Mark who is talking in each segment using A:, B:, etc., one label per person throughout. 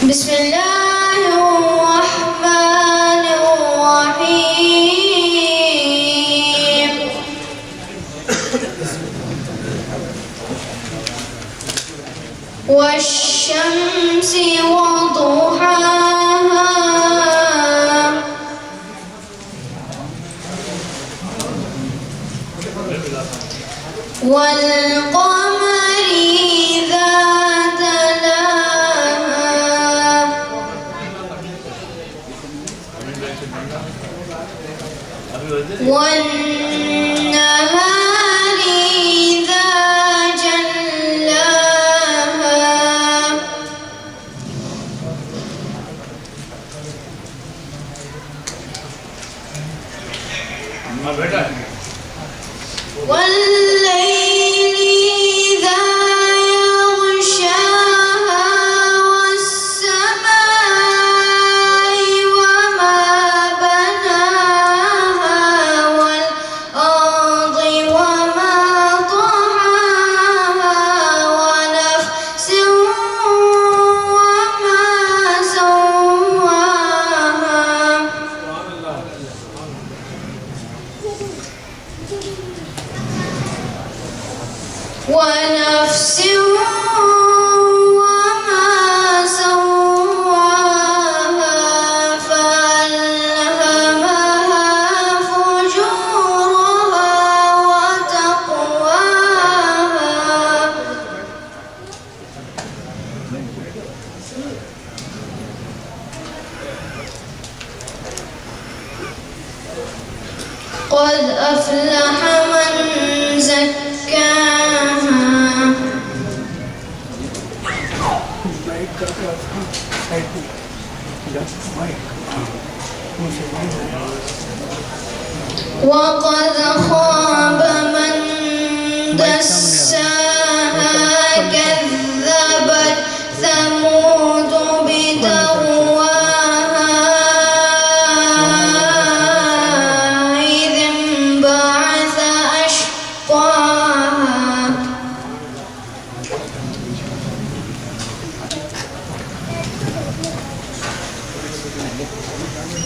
A: بسم الله الرحمن الرحيم والشمس وضحاها والقمر إذا تلاها والنهار إذا جلاها والليل إذا يغشاها والسماء وما بناها والأرض وما طحاها ونفس وما سواها ونفس وما سواها فألهمها فجورها وتقواها قد أفلح من زكاها وقد خاب من دساها كذبت ثمود بتقواها إذ انبعث أشقاها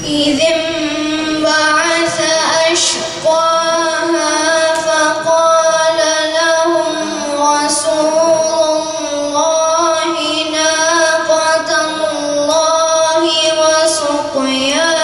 A: إذ انبعث أشقاها فقال لهم رسول الله ناقة الله وسقياها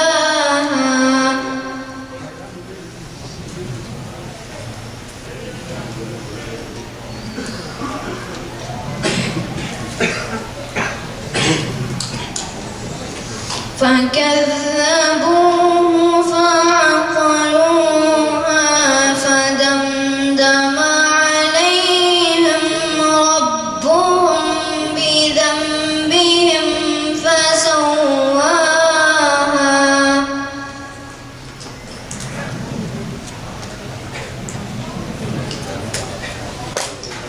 A: فكذبوه فعقروها فدمدم عليهم ربهم بذنبهم فسواها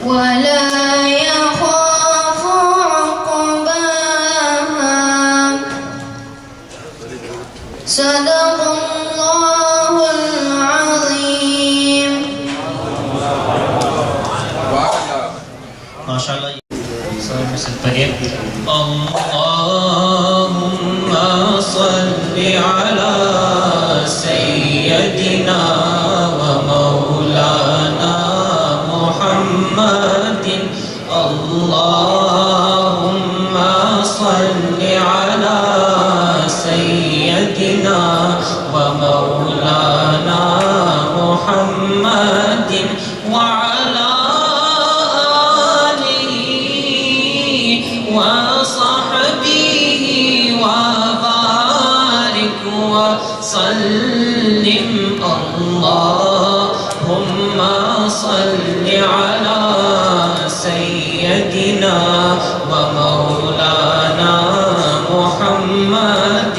A: ولا يخاف عقباها صدق الله العظيم.
B: ما شاء الله. اللهم صل على سيدنا ومولانا محمد. اللهم صل على سيدنا ومولانا محمد وعلى آله وصحبه وبارك وسلم. اللهم صل على سيدنا ومولانا محمد.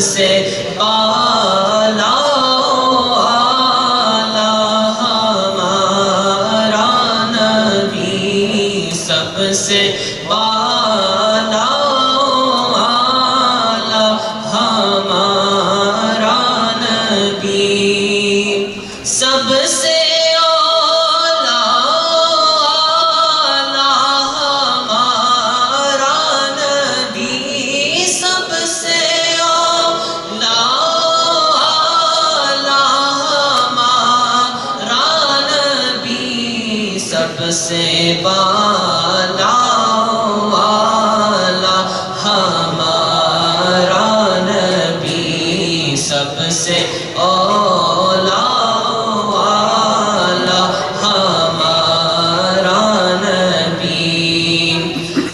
B: سے بالا ہمارا نبی، سب سے بالا ہمارا نبی، سب سے سب سے بالا والا ہمارا نبی، سب سے اولا والا ہمارا نبی،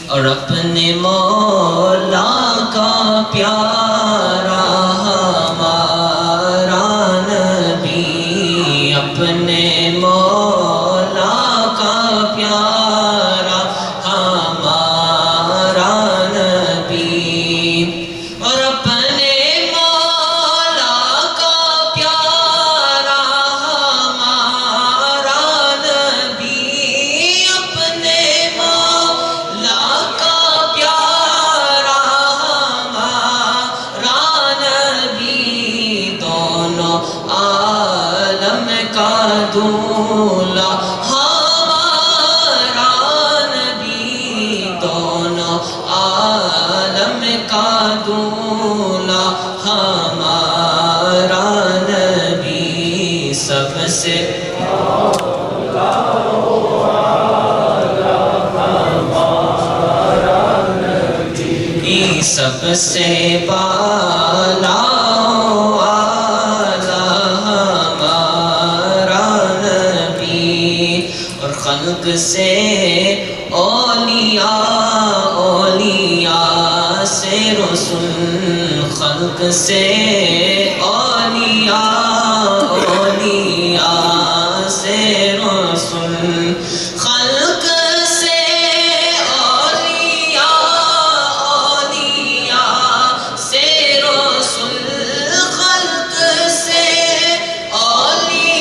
B: اور اپنے مولا کا پیارا ہمارا نبی، اپنے مولا پیارا ہمارا نبی، اور اپنے مولا کا پیارا ہمارا نبی، اپنے مولا کا پیارا ہمارا نبی، دونوں عالم کا دولا عالم کا دولا ہمارا نبی، سب سے اولا والا ہمارا نبی، سب سے بالا والا ہمارا نبی، اور خلق سے اولیاء سے رسول، خلق سے اولیاء سے رسول، خلق سے اولیاء سے رسول، خلق سے اولیاء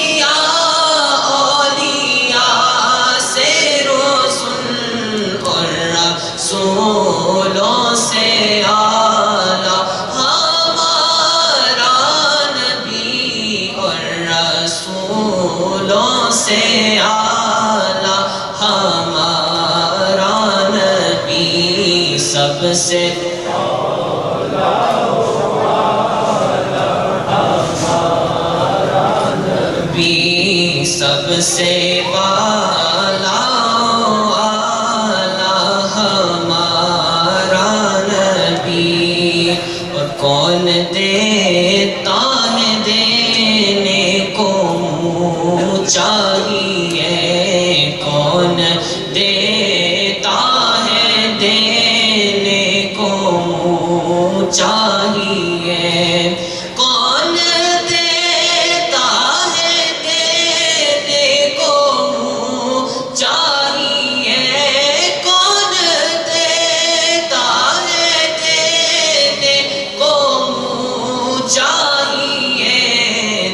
B: سے رسول، اور رسولوں سے اعلیٰ ہمارا نبی، اور رسولوں سے اعلیٰ ہمارا نبی، سب سے اولا والا ہمارا نبی، سب سے بالا اور کون دیتا ہے دینے کو منہ چاہیے، کون دیتا ہے دینے کو منہ چاہیے، کون دیتا ہے دینے کو منہ چاہیے، کون دیتا ہے چاہیے،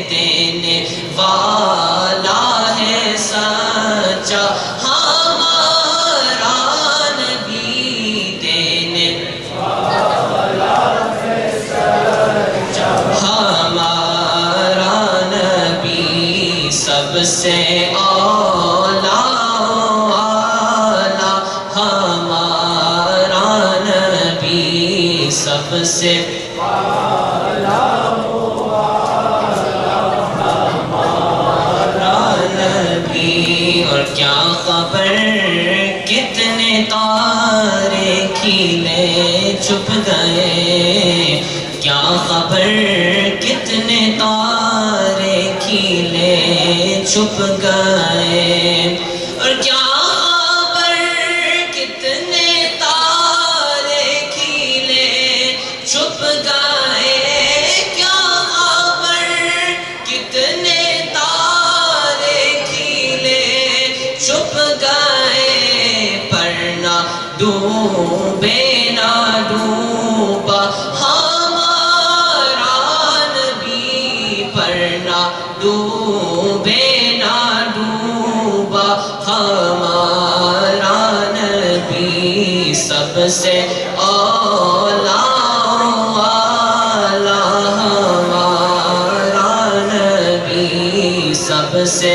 B: دینے والا ہے سچا ہمارا نبی، دینے والا ہے سچا ہمارا نبی، سب سے اولا والا ہمارا نبی، سب سے اور کیا خبر کتنے تارے کھیلے چھپ گئے، کیا خبر کتنے تارے کھیلے چھپ گئے، اور کیا خبر کتنے تارے کھیلے چھپ گئے، کیا خبر کتنے تارے کھیلے چھپ گئے، پر نہ ڈوبے نہ ڈوبا ہمارا سے اولا والا ہمارا نبی، سب سے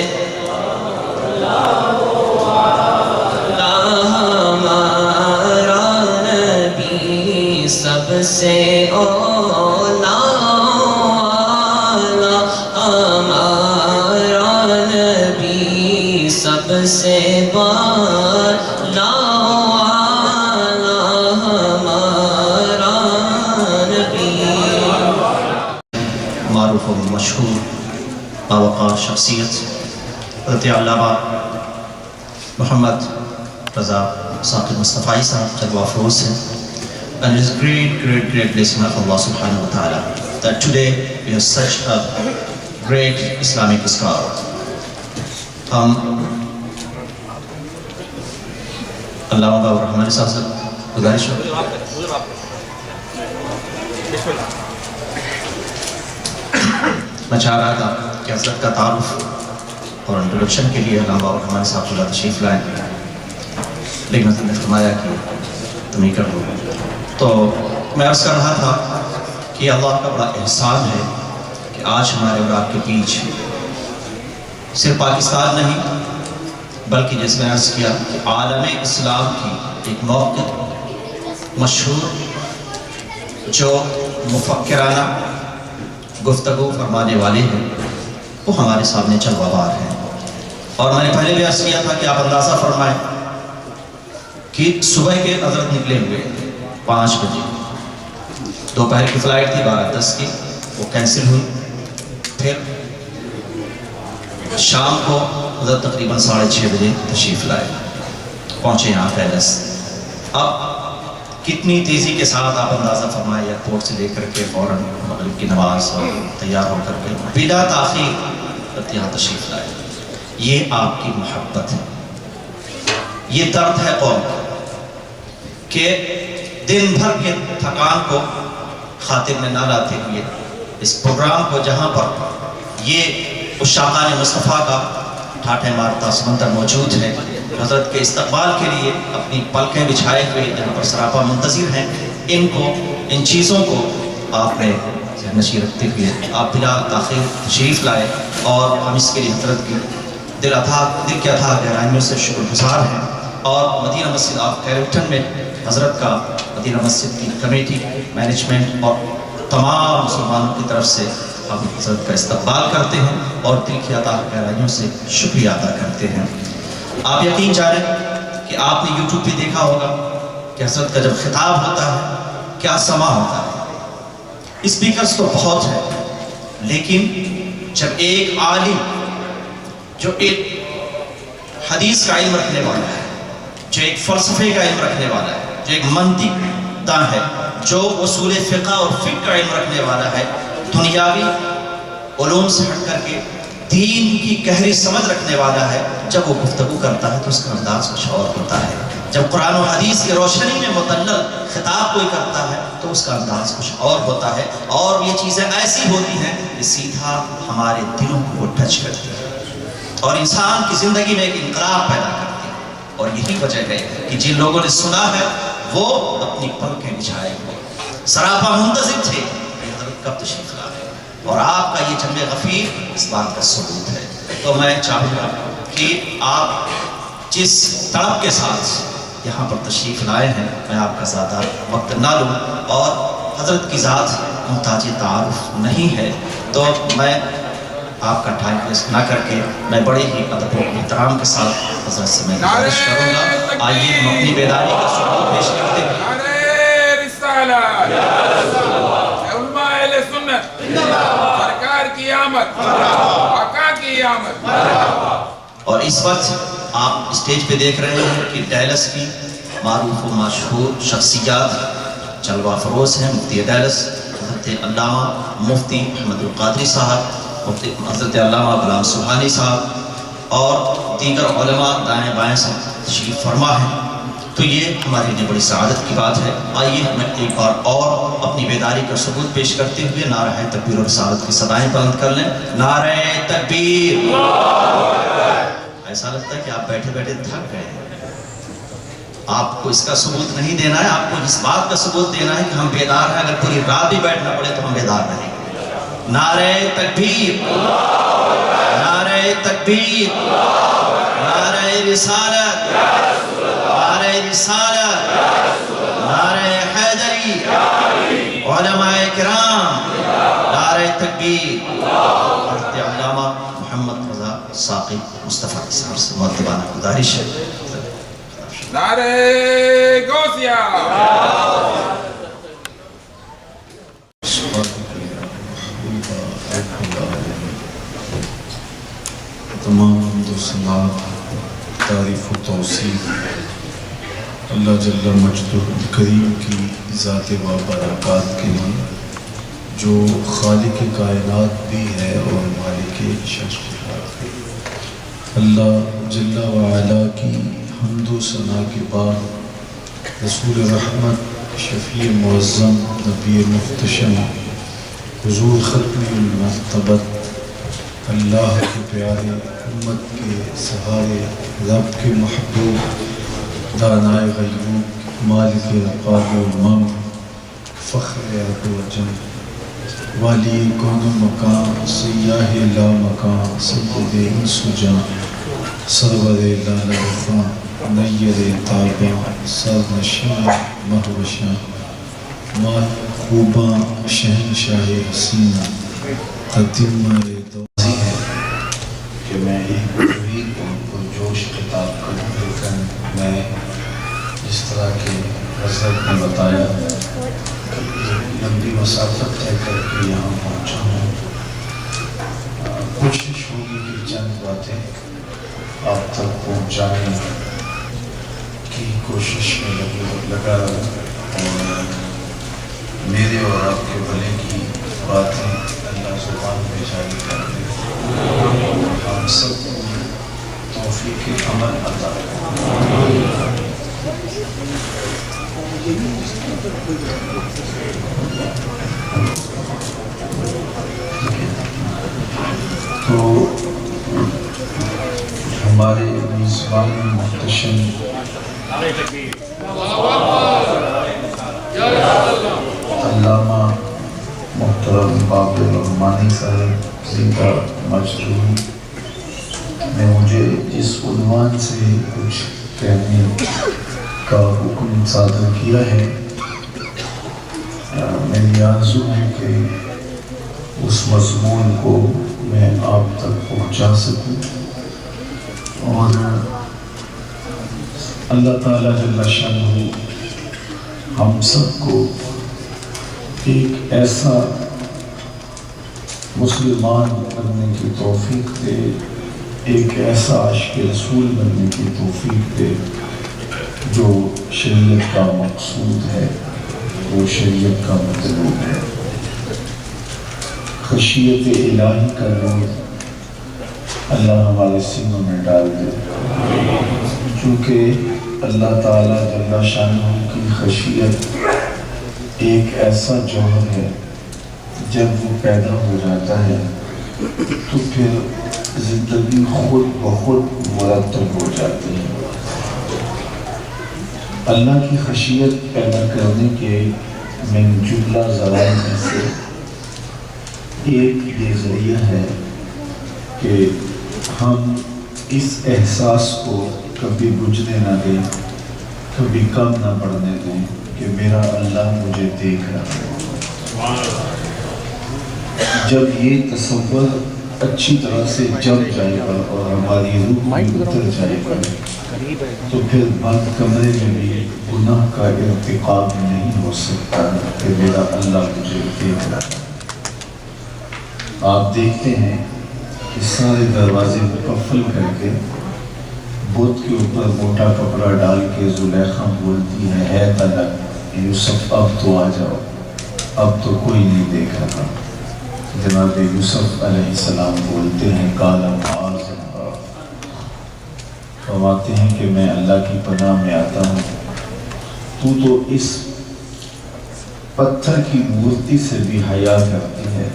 B: ہمارا نبی، سب سے اولا والا ہمارا نبی، سب سے بالا والا ہمارا نبی۔
C: معروف و مشہور باوقار شخصیت حضرت علامہ محمد رضا ثاقب مصطفی صاحب جلوہ افروز ہیں. And it is great blessing of Allah subhanahu wa ta'ala that today we have such a great Islamic scholar. علامہ بابر رحمانی صاحب سے گزارش ہو. میں چاہ رہا تھا کہ حضرت کا تعارف اور انٹروڈکشن کے لیے علامہ بابر رحمانی صاحب کو تشریف لائیں، لیکن حضرت نے فرمایا کہ تم ہی کر دو. تو میں عرض کر رہا تھا کہ اللہ کا بڑا احسان ہے کہ آج ہمارے اور آپ کے بیچ صرف پاکستان نہیں بلکہ جس میں عرض کیا کہ عالم اسلام کی ایک موقع مشہور جو مفکرانہ گفتگو فرمانے والے ہیں وہ ہمارے سامنے جلوہ بار ہیں. اور میں نے پہلے بھی عرض کیا تھا کہ آپ اندازہ فرمائیں کہ صبح کے حضرت نکلے ہوئے 5 بجے، دوپہر کی فلائٹ تھی 12:10 کی، وہ کینسل ہوئی. پھر شام کو حضرت تقریباً 6:30 بجے تشریف لائے، پہنچے یہاں پیلس. اب کتنی تیزی کے ساتھ آپ اندازہ فرمائے ایئرپورٹ سے لے کر کے فوراً مغرب کی نماز اور تیار ہو کر کے بلا تاخیر یہاں تشریف لائے. یہ آپ کی محبت ہے، یہ درد ہے قوم کہ دن بھر کے تھکان کو خاطر میں نہ لاتے ہوئے اس پروگرام کو جہاں پر یہ عشاقان مصطفیٰ کا ٹھاٹھے مارتا سمندر موجود ہے، حضرت کے استقبال کے لیے اپنی پلکیں بچھائے ہوئے جہاں پر سراپا منتظر ہیں، ان چیزوں کو آپ نے ذہن نشین رکھتے ہوئے آپ بلا تاخیر تشریف لائے. اور ہم اس کے لیے حضرت کی دل کے اتھاہ گہرائیوں سے شکر گزار ہیں. اور مدینہ مسجد آف کیرپٹن میں حضرت کا مدینہ مسجد کی کمیٹی مینجمنٹ اور تمام مسلمانوں کی طرف سے ہم حضرت کا استقبال کرتے ہیں اور دل کی اتھاہ گہرائیوں سے شکریہ ادا کرتے ہیں. آپ یقین جانیں کہ آپ نے یوٹیوب پہ دیکھا ہوگا کہ حضرت کا جب خطاب ہوتا ہے کیا سما ہوتا ہے. اسپیکرز تو بہت ہیں، لیکن جب ایک عالم جو ایک حدیث کا علم رکھنے والا ہے، جو ایک فلسفے کا علم رکھنے والا ہے، جو ایک منطق داں ہے، جو اصول فقہ اور فقہ کا علم رکھنے والا ہے، دنیاوی علوم سے ہٹ کر کے دین کی گہری سمجھ رکھنے والا ہے، جب وہ گفتگو کرتا ہے تو اس کا انداز کچھ اور ہوتا ہے. جب قرآن و حدیث کی روشنی میں متعلق خطاب کوئی کرتا ہے تو اس کا انداز کچھ اور ہوتا ہے. اور یہ چیزیں ایسی ہوتی ہیں کہ سیدھا ہمارے دلوں کو ٹچ کرتی ہیں اور انسان کی زندگی میں ایک انقلاب پیدا کرتی ہے. اور یہی وجہ ہے کہ جن لوگوں نے سنا ہے وہ اپنی پلکیں بچھائے ہوئے سراپا منتظر تھے کہ حضرت کب تشریف لائے. اور آپ کا یہ جمع غفیر اس بات کا ثبوت ہے. تو میں چاہوں گا کہ آپ جس تڑپ کے ساتھ یہاں پر تشریف لائے ہیں میں آپ کا زیادہ وقت نہ لوں، اور حضرت کی ذات محتاج تعارف نہیں ہے تو میں آپ کا ٹائم ویسٹ نہ کر کے میں بڑے ہی ادب و احترام کے ساتھ حضرت سے میں گزارش کروں گا. آئیے ہم اپنی بیداری کا ثبوت پیش کرتے ہیں.
D: علماء اہل سنت سرکار کی آمد، آقا کی آمد.
C: اور اس وقت آپ اسٹیج پہ دیکھ رہے ہیں کہ ڈیلس کی معروف و مشہور شخصیات جلوہ فروز ہیں. مفتی ڈیلس حضرت علامہ مفتی محمد القادری صاحب، مفتی حضرت علامہ غلام سبحانی صاحب اور دیگر علماء دائیں بائیں سے تشریف فرما ہیں. تو یہ ہمارے لیے بڑی سعادت کی بات ہے. آئیے ہم ایک بار اور اپنی بیداری کا ثبوت پیش کرتے ہوئے نعرہ تکبیر اور رسالت کی صدائیں بلند کر لیں. نعرہ تکبیر. ایسا لگتا ہے کہ آپ بیٹھے بیٹھے تھک گئے ہیں. آپ کو اس کا ثبوت نہیں دینا ہے، آپ کو اس بات کا ثبوت دینا ہے کہ ہم بیدار ہیں. اگر پوری رات بھی بیٹھنا پڑے تو ہم بیدار رہیں گے. نعرہ تکبیر، نعرہ تکبیر، نعرہ رسالت، نعرہ رسالت، نعرہ حیدری، علماء کرام، نعرہ تکبیر. حضرت علامہ محمد رضا ساقی مصطفیٰ صاحب سے مؤدبانہ گزارش ہے.
D: نعرہ غوثیہ.
E: تمام حمد و ثنا، تعریف و توصیف اللہ جل مجدہ کریم کی ذات و برکات کے لیے، جو خالق کائنات بھی ہے اور مالک شجرات بھی. اللہ جل وعلا کی حمد و ثنا کے بعد رسول رحمت، شفیع معظم، نبی محتشم، حضور ختم المرتبت، اللہ کے پیارے، امت کے سہارے، رب کے محبوب، دانائے غیوب، مالک رقاب و امم، فخر عرب و عجم، والی کون و مکان، سیاہ لا مکان، سید انس و جان، سرور لال خان، نیر تاباں، سرنشین مہوشاں، ماہ خوباں، شہنشاہ حسینہ، تتمہ دوزی ہے کہ میں ایک طویل اور جوش خطاب کروں. لیکن میں جس طرح کے حضرت نے بتایا لمبی مسافت طے کر کے یہاں پہنچا ہوں. کوشش ہوگی کہ چند باتیں آپ تک پہنچانے کی کوشش میں لگا رہوں، اور میرے اور آپ کے بھلے کی باتیں اللہ زبان پہ جاری کر دے. ہم سب کو توفیق عمل عطا کرے. تو ہمارے میزبان محتشم علامہ محترم بابر الرحمانی صاحب زندہ مجروح نے مجھے اس عنوان سے کچھ کہنے کا حکم صادر کیا ہے. میری آرزو ہے کہ اس مضمون کو میں آپ تک پہنچا سکوں، اور اللہ تعالیٰ جل شانہ ہم سب کو ایک ایسا مسلمان بننے کی توفیق دے، ایک ایسا عاشق رسول بننے کی توفیق دے جو شریعت کا مقصود ہے، وہ شریعت کا مطلوب ہے. خشیت الہی کا نور اللہ ہمارے سینوں میں ڈال دے، چونکہ اللہ تعالیٰ جل شانہ کی خشیت ایک ایسا جوہر ہے، جب وہ پیدا ہو جاتا ہے تو پھر زندگی خود بخود مرتب ہو جاتی ہے. اللہ کی خشیت پیدا کرنے کے من جملہ ذرائع میں سے ایک یہ ذریعہ ہے کہ ہم اس احساس کو کبھی بجھنے نہ دیں، کبھی کم نہ پڑنے دیں کہ میرا اللہ مجھے دیکھ رہا ہے. جب یہ تصور اچھی طرح سے جم جائے گا اور ہماری روح میں اتر جائے گا تو پھر بند کمرے میں بھی گناہ کا ارتکاب نہیں ہو سکتا کہ میرا اللہ مجھے دیکھ رہا ہے. آپ دیکھتے ہیں کہ سارے دروازے مقفل کر کے بت کے اوپر موٹا کپڑا ڈال کے زلیخا بولتی ہے طلب یوسف اب تو آ جاؤ، اب تو کوئی نہیں دیکھ رہا. جناب یوسف علیہ السلام بولتے ہیں کالا معاذ اللہ، فرماتے ہیں کہ میں اللہ کی پناہ میں آتا ہوں، تو اس پتھر کی مورتی سے بھی حیا کرتی ہے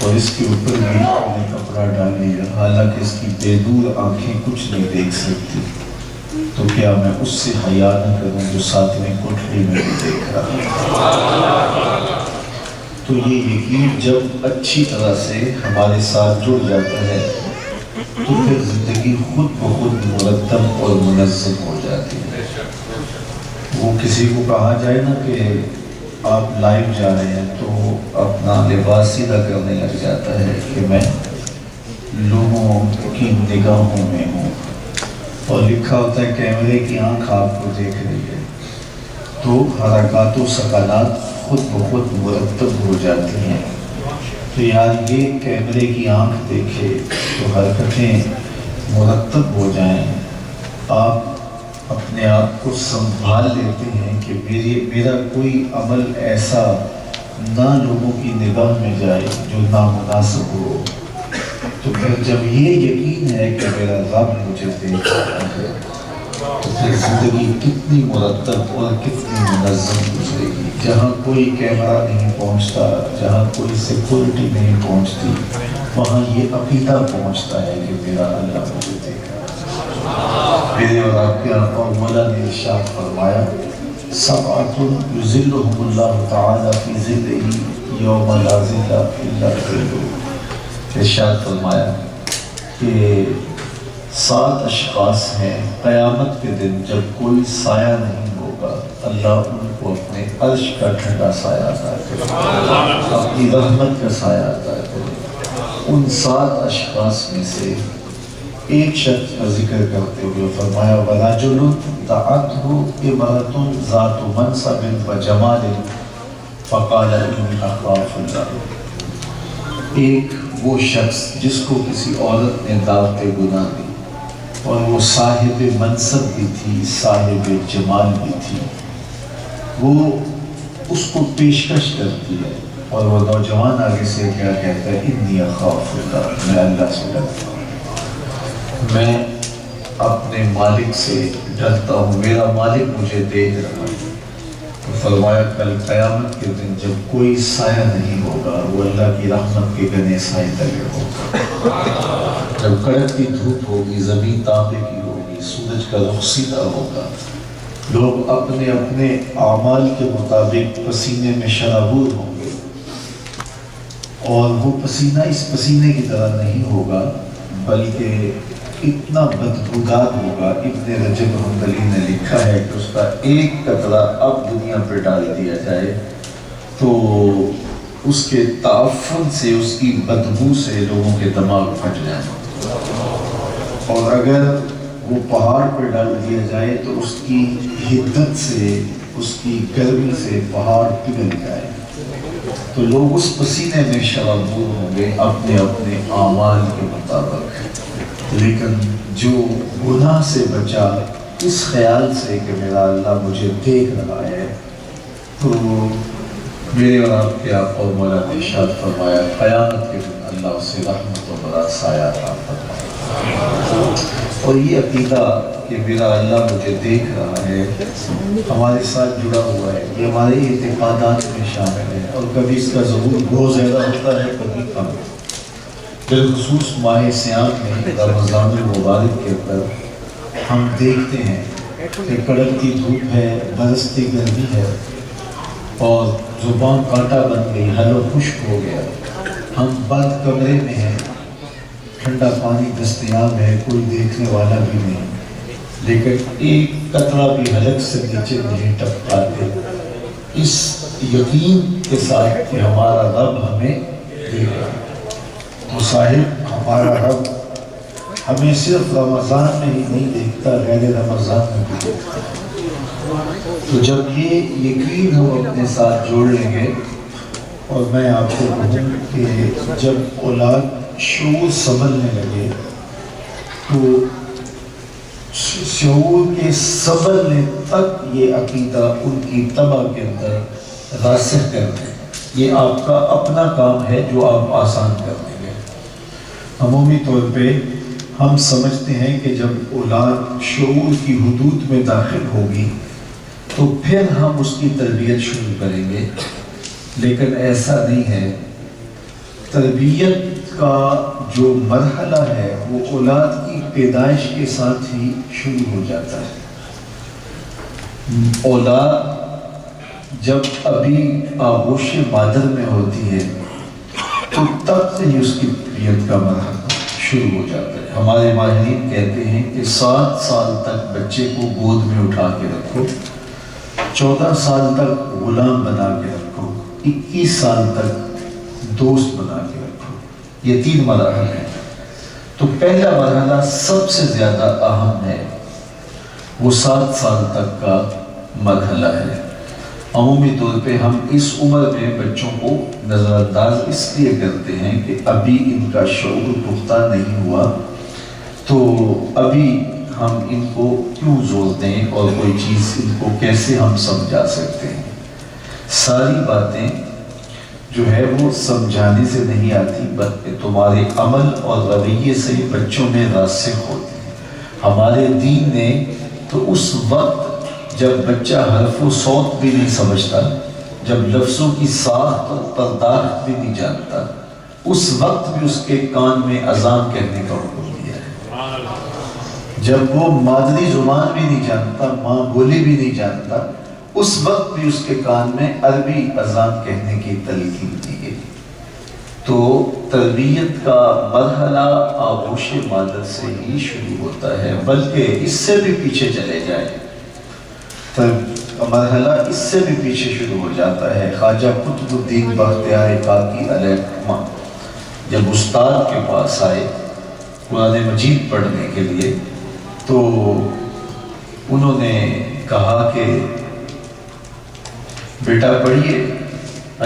E: اور اس کے اوپر بھی نے کپڑا ڈال لیا، حالانکہ اس کی بے دور آنکھیں کچھ نہیں دیکھ سکتی. تو کیا میں اس سے حیا نہ کروں جو ساتویں کوٹھڑی میں بھی دیکھ رہا ہے؟ تو یہ یقین جب اچھی طرح سے ہمارے ساتھ جڑ جاتا ہے تو پھر زندگی خود بخود مرتب اور منظم ہو جاتی ہے۔ وہ کسی کو کہا جائے نا کہ آپ لائیو جا رہے ہیں تو اپنا لباس سیدھا کرنے لگ جاتا ہے کہ میں لوگوں کی نگاہوں میں ہوں، اور لکھا ہوتا ہے کیمرے کی آنکھ آپ کو دیکھ رہی ہے تو حرکات و سکانات خود بخود مرتب ہو جاتی ہیں۔ تو یار یہ کیمرے کی آنکھ دیکھے تو حرکتیں مرتب ہو جائیں، آپ اپنے آپ کو سنبھال لیتے ہیں کہ میرا کوئی عمل ایسا نہ لوگوں کی نگاہ میں جائے جو نامناسب ہو۔ تو پھر جب یہ یقین ہے کہ میرا رب مجھے دیکھ رہا ہے تو پھر زندگی کتنی مرتب اور کتنی منظم گزرے گی۔ جہاں کوئی کیمرہ نہیں پہنچتا، جہاں کوئی سیکورٹی نہیں پہنچتی، وہاں یہ عقیدہ پہنچتا ہے کہ میرا اللہ مجھے دیکھ رہا ہے۔ میرے اور آپ کے آقا مولا نے ارشاد فرمایا سبعۃ یظلھم اللہ تعالی فی ظلہ یوم لا ظل الا ظلہ۔ ارشاد فرمایا کہ 7 اشخاص ہیں قیامت کے دن جب کوئی سایہ نہیں ہوگا، اللہ ان کو اپنے عرش کا ٹھنڈا سایہ عطا کرے، اپنی رحمت کا سایہ عطا کرے۔ ان 7 اشخاص میں سے ایک شخص کا ذکر کرتے ہوئے فرمایا وَرَجُلٌ دَعَتْهُ امرأة ذات منصب وجمال فقال إني أخاف اللہ۔ ایک وہ شخص جس کو کسی عورت نے دعوت گناہ دی اور وہ صاحب منصب بھی تھی، صاحب جمال بھی تھی، وہ اس کو پیشکش کرتی ہے اور وہ نوجوان آگے سے کیا کہتا ہے انی اخاف اللہ، میں اللہ سے ڈرتا ہوں، میں اپنے مالک سے ڈرتا ہوں، میرا مالک مجھے دیکھ رہا ہے۔ تو فرمایا کل قیامت کے دن جب کوئی سایہ نہیں ہوگا وہ اللہ کی رحمت کے گھنے سائے تلے ہوگا، جب کڑکتی دھوپ ہوگی، زمین تانبے کی ہوگی، سورج کا رخ سیدھا ہوگا، لوگ اپنے اپنے اعمال کے مطابق پسینے میں شرابور ہوں گے، اور وہ پسینہ اس پسینے کی طرح نہیں ہوگا بلکہ اتنا بدبودار ہوگا۔ ابن رجب حنبلی نے لکھا ہے کہ اس کا ایک قطرہ اب دنیا پہ ڈال دیا جائے تو اس کے تعفن سے، اس کی بدبو سے لوگوں کے دماغ پھٹ جائیں، اور اگر وہ پہاڑ پہ ڈال دیا جائے تو اس کی حدت سے، اس کی گرمی سے پہاڑ پگھل جائے۔ تو لوگ اس پسینے میں شرابور ہوں گے اپنے اپنے اعمال کے مطابق، لیکن جو گناہ سے بچا اس خیال سے کہ میرا اللہ مجھے دیکھ رہا ہے، تو میرے اور آپ کے آقا و مولا نے ارشاد فرمایا قیامت کے دن اللہ اسے رحمت و بڑا سایہ عطا فرمائے۔ اور یہ عقیدہ کہ میرا اللہ مجھے دیکھ رہا ہے ہمارے ساتھ جڑا ہوا ہے، یہ ہمارے اعتقادات میں شامل ہے، اور کبھی اس کا ظہور بہت زیادہ ہوتا ہے، کبھی کم۔ بالخصوص ماہ سیام میں رمضان المبارک کے اندر ہم دیکھتے ہیں کہ کڑکتی دھوپ ہے، برستی گرمی ہے، اور زبان کانٹا بن گئی، حلق خشک ہو گیا، ہم بند کمرے میں ہیں، ٹھنڈا پانی دستیاب ہے، کوئی دیکھنے والا بھی نہیں، لیکن ایک قطرہ بھی حلق سے نیچے نہیں ٹپ پاتے، اس یقین کے ساتھ کہ ہمارا رب ہمیں دیکھ رہا ہے۔ مصاحب ہمارا رب ہمیں صرف رمضان میں ہی نہیں دیکھتا، غیر رمضان میں بھی دیکھتا ہے۔ تو جب یہ یقین ہم اپنے ساتھ جوڑ لیں گے، اور میں آپ کو کہوں کہ جب اولاد شعور سنبھلنے لگے تو شعور کے سنبھلنے تک یہ عقیدہ ان کی طبع کے اندر راسخ کر دیں، یہ آپ کا اپنا کام ہے جو آپ آسان کر دیں گے۔ عمومی طور پہ ہم سمجھتے ہیں کہ جب اولاد شعور کی حدود میں داخل ہوگی تو پھر ہم اس کی تربیت شروع کریں گے، لیکن ایسا نہیں ہے۔ تربیت کا جو مرحلہ ہے وہ اولاد کی پیدائش کے ساتھ ہی شروع ہو جاتا ہے۔ اولاد جب ابھی آغوش مادر میں ہوتی ہے تو تب سے ہی اس کی تربیت کا مرحلہ شروع ہو جاتا ہے۔ ہمارے ماہرین کہتے ہیں کہ 7 سال تک بچے کو گود میں اٹھا کے رکھو، 14 سال تک غلام بنا کے رکھو، 21 سال تک دوست بنا کے رکھو۔ یہ 3 مراحل ہیں۔ تو پہلا مرحلہ سب سے زیادہ اہم ہے، وہ 7 سال تک کا مرحلہ ہے۔ عمومی طور پہ ہم اس عمر میں بچوں کو نظر انداز اس لیے کرتے ہیں کہ ابھی ان کا شعور پختہ نہیں ہوا، تو ابھی ہم ان کو کیوں زور دیں اور کوئی چیز ان کو کیسے ہم سمجھا سکتے ہیں۔ ساری باتیں جو ہے وہ سمجھانے سے نہیں آتی، بلکہ تمہارے عمل اور رویے سے بچوں میں راسخ ہوتی ہیں۔ ہمارے دین نے تو اس وقت جب بچہ حرف و صوت بھی نہیں سمجھتا، جب لفظوں کی ساخت اور پرداخت بھی نہیں جانتا، اس وقت بھی اس کے کان میں اذان کہنے کا حکم دیا ہے۔ جب وہ مادری زبان بھی نہیں جانتا، ماں بولی بھی نہیں جانتا، اس وقت بھی اس کے کان میں عربی اذان کہنے کی تلقین دی گئی۔ تو تربیت کا مرحلہ آغوش مادر سے ہی شروع ہوتا ہے، بلکہ اس سے بھی پیچھے چلے جائیں، مرحلہ اس سے بھی پیچھے شروع ہو جاتا ہے۔ خواجہ قطب الدین بختیار کاکی علیہ الرحمہ جب استاد کے پاس آئے قرآن مجید پڑھنے کے لیے، تو انہوں نے کہا کہ بیٹا پڑھیے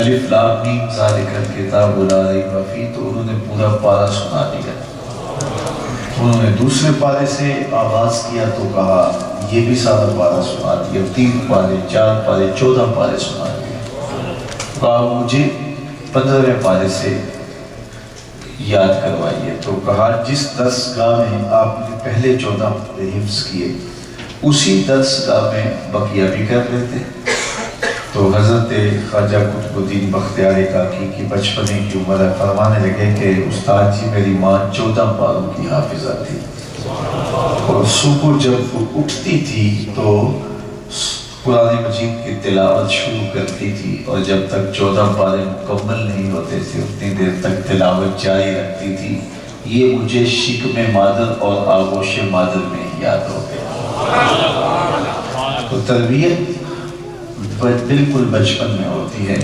E: الف لام میم ذالک الکتاب لا ریب فیہ، تو انہوں نے پورا پارہ سنا دیا۔ انہوں نے دوسرے پارے سے آغاز کیا تو کہا یہ بھی سارا پارہ سنا دیا، 3 پارے 4 پارے 14 پارے سنا دیا۔ کہا مجھے 15ویں پارے سے یاد کروائیے، تو کہا جس درسگاہ میں آپ نے پہلے 14 پارے حفظ کیے اسی درسگاہ میں بقیہ بھی کر لیتے۔ تو حضرت خواجہ قطب الدین بختیار کاکی کی بچپنے کی عمر فرمانے لگے کہ استاد جی میری ماں 14 پاروں کی حافظہ تھی، اور صبح جب وہ اٹھتی تھی تو قرآن مجید کی تلاوت شروع کرتی تھی، اور جب تک 14 پارے مکمل نہیں ہوتے تھے اتنی دیر تک تلاوت جاری رکھتی تھی۔ یہ مجھے شکم مادر اور آغوش مادر میں یاد ہو گیا۔ تو تربیت بالکل بچپن میں ہوتی ہے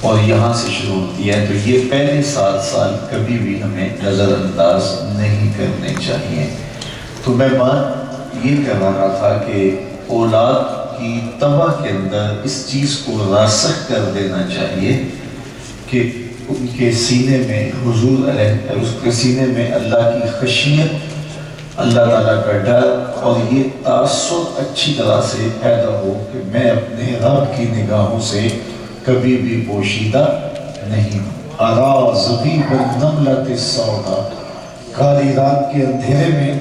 E: اور یہاں سے شروع ہوتی ہے، تو یہ پہلے 7 سال کبھی بھی ہمیں نظر انداز نہیں کرنے چاہیے۔ تو میں بات یہ کر رہا تھا کہ اولاد کی طبع کے اندر اس چیز کو راسخ کر دینا چاہیے کہ ان کے سینے میں حضور علیہ، اس کے سینے میں اللہ کی خشیت، اللہ تعالیٰ کا ڈر اور یہ تعصب اچھی طرح سے پیدا ہو کہ میں اپنے رب کی نگاہوں سے کبھی بھی پوشیدہ نہیں ہوں۔ ارا ضبیب النملۃ السودا، کالی رات کے اندھیرے میں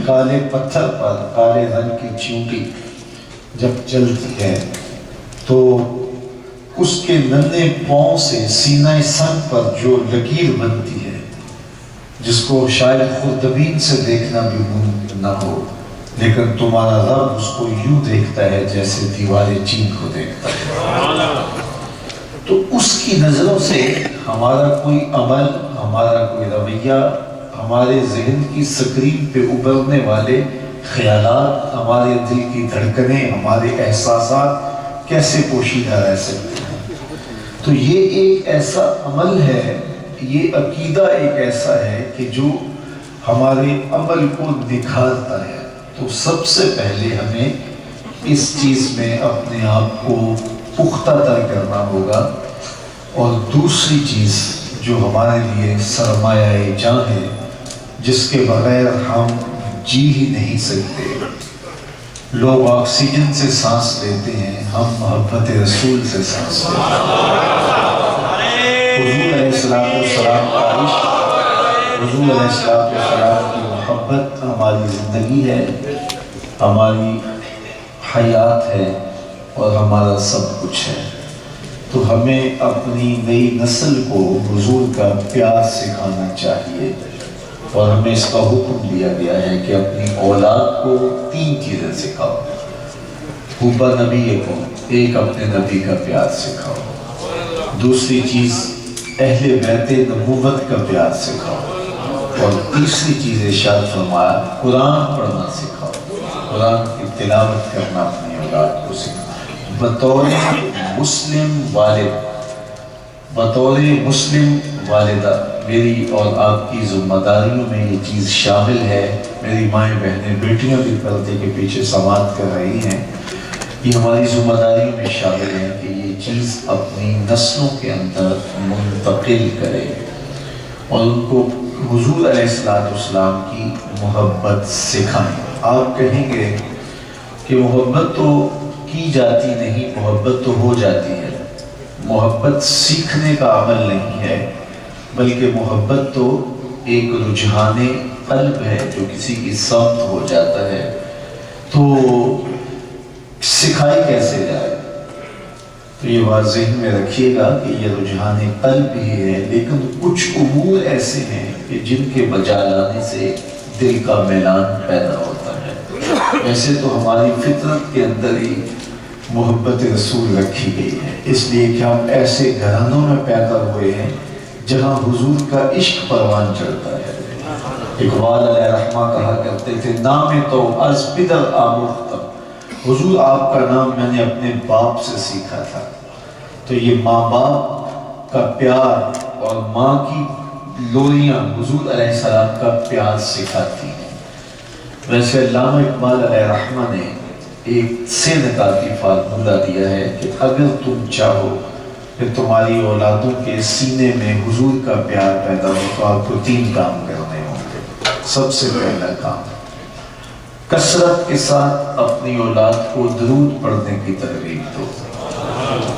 E: کالے پتھر پر کالے رنگ کی چیونٹی جب چلتی ہے تو اس کے ننھے پاؤں سے سینہ سنگ پر جو لکیر بنتی ہے، جس کو شاید خوردبین سے دیکھنا بھی ممکن نہ ہو، لیکن تمہارا رب اس کو یوں دیکھتا ہے جیسے دیوار چین کو دیکھتا ہے۔ تو اس کی نظروں سے ہمارا کوئی عمل، ہمارا کوئی رویہ، ہمارے ذہن کی سکرین پہ ابھرنے والے خیالات، ہمارے دل کی دھڑکنیں، ہمارے احساسات کیسے پوشیدہ رہ سکتے ہیں۔ تو یہ ایک ایسا عمل ہے، یہ عقیدہ ایک ایسا ہے کہ جو ہمارے عمل کو نکھارتا ہے۔ تو سب سے پہلے ہمیں اس چیز میں اپنے آپ کو پختہ تر کرنا ہوگا، اور دوسری چیز جو ہمارے لیے سرمایہ جاں ہے، جس کے بغیر ہم جی ہی نہیں سکتے۔ لوگ آکسیجن سے سانس لیتے ہیں، ہم محبت رسول سے سانس لیتے ہیں۔ حضور علیہ السلام کا عشق، حضور علیہ السلام کی محبت ہماری زندگی ہے، ہماری حیات ہے اور ہمارا سب کچھ ہے۔ تو ہمیں اپنی نئی نسل کو حضور کا پیار سکھانا چاہیے، اور ہمیں اس کا حکم دیا گیا ہے کہ اپنی اولاد کو 3 چیزیں سکھاؤ۔ حب نبی کو، ایک اپنے نبی کا پیار سکھاؤ، دوسری چیز اہل بیت نبوت کا پیار سکھاؤ، اور تیسری چیز ارشاد فرمایا قرآن پڑھنا سکھاؤ، قرآن کی تلاوت کرنا اپنی اولاد کو سکھاؤ۔ بطور مسلم والدہ میری اور آپ کی ذمہ داریوں میں یہ چیز شامل ہے۔ میری مائیں بہنیں بیٹیاں بھی پردے کے پیچھے سماعت کر رہی ہیں، یہ ہماری ذمہ داریوں میں شامل ہے کہ یہ چیز اپنی نسلوں کے اندر منتقل کرے اور ان کو حضور علیہ السلام کی محبت سکھائیں۔ آپ کہیں گے کہ محبت تو کی جاتی نہیں، محبت تو ہو جاتی ہے۔ محبت سیکھنے کا عمل نہیں ہے، بلکہ محبت تو ایک رجحان قلب ہے جو کسی کی سمت ہو جاتا ہے۔ تو سکھائی کیسے جائے؟ تو یہ بات ذہن میں رکھیے گا کہ یہ رجحان قلب ہی ہے، لیکن کچھ امور ایسے ہیں کہ جن کے بجا لانے سے دل کا میلان پیدا ہوتا ہے۔ ایسے تو ہماری فطرت کے اندر ہی محبت رسول رکھی گئی ہے، اس لیے کہ ہم ایسے گھرانوں میں پیدا ہوئے ہیں جہاں حضور کا عشق پروان چڑھتا ہے۔ اقبال علیہ رحمہ کہا کرتے تھے نام تو از پدر آموختم، حضور آپ کا نام میں نے اپنے باپ سے سیکھا تھا۔ تو یہ ماں باپ کا پیار اور ماں کی لوریاں حضور علیہ السلام کا پیار سکھاتی ہیں۔ ویسے علامہ اقبال علیہ رحمہ نے ایک سے نکاتی فارمولہ دیا ہے کہ اگر تم چاہو کہ تمہاری اولادوں کے سینے میں حضور کا پیار پیدا ہو تو آپ کو 3 کام کرنے ہوں گے۔ سب سے پہلا کام، کثرت کے ساتھ اپنی اولاد کو درود پڑھنے کی ترغیب دو۔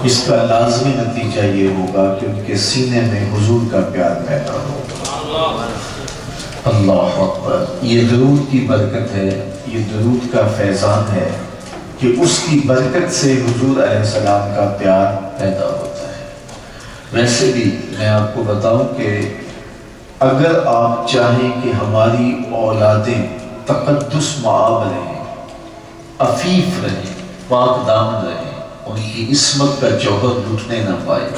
E: اس کا لازمی نتیجہ یہ ہوگا کہ ان کے سینے میں حضور کا پیار پیدا ہوگا۔ اللہ اکبر، یہ درود کی برکت ہے، یہ درود کا فیضان ہے کہ اس کی برکت سے حضور علیہ السلام کا پیار پیدا ہوتا ہے۔ ویسے بھی میں آپ کو بتاؤں کہ اگر آپ چاہیں کہ ہماری اولادیں تقدس معاب رہیں، عفیف رہیں، پاک دامن رہیں، ان کی عصمت کا جوہر لٹنے نہ پائے،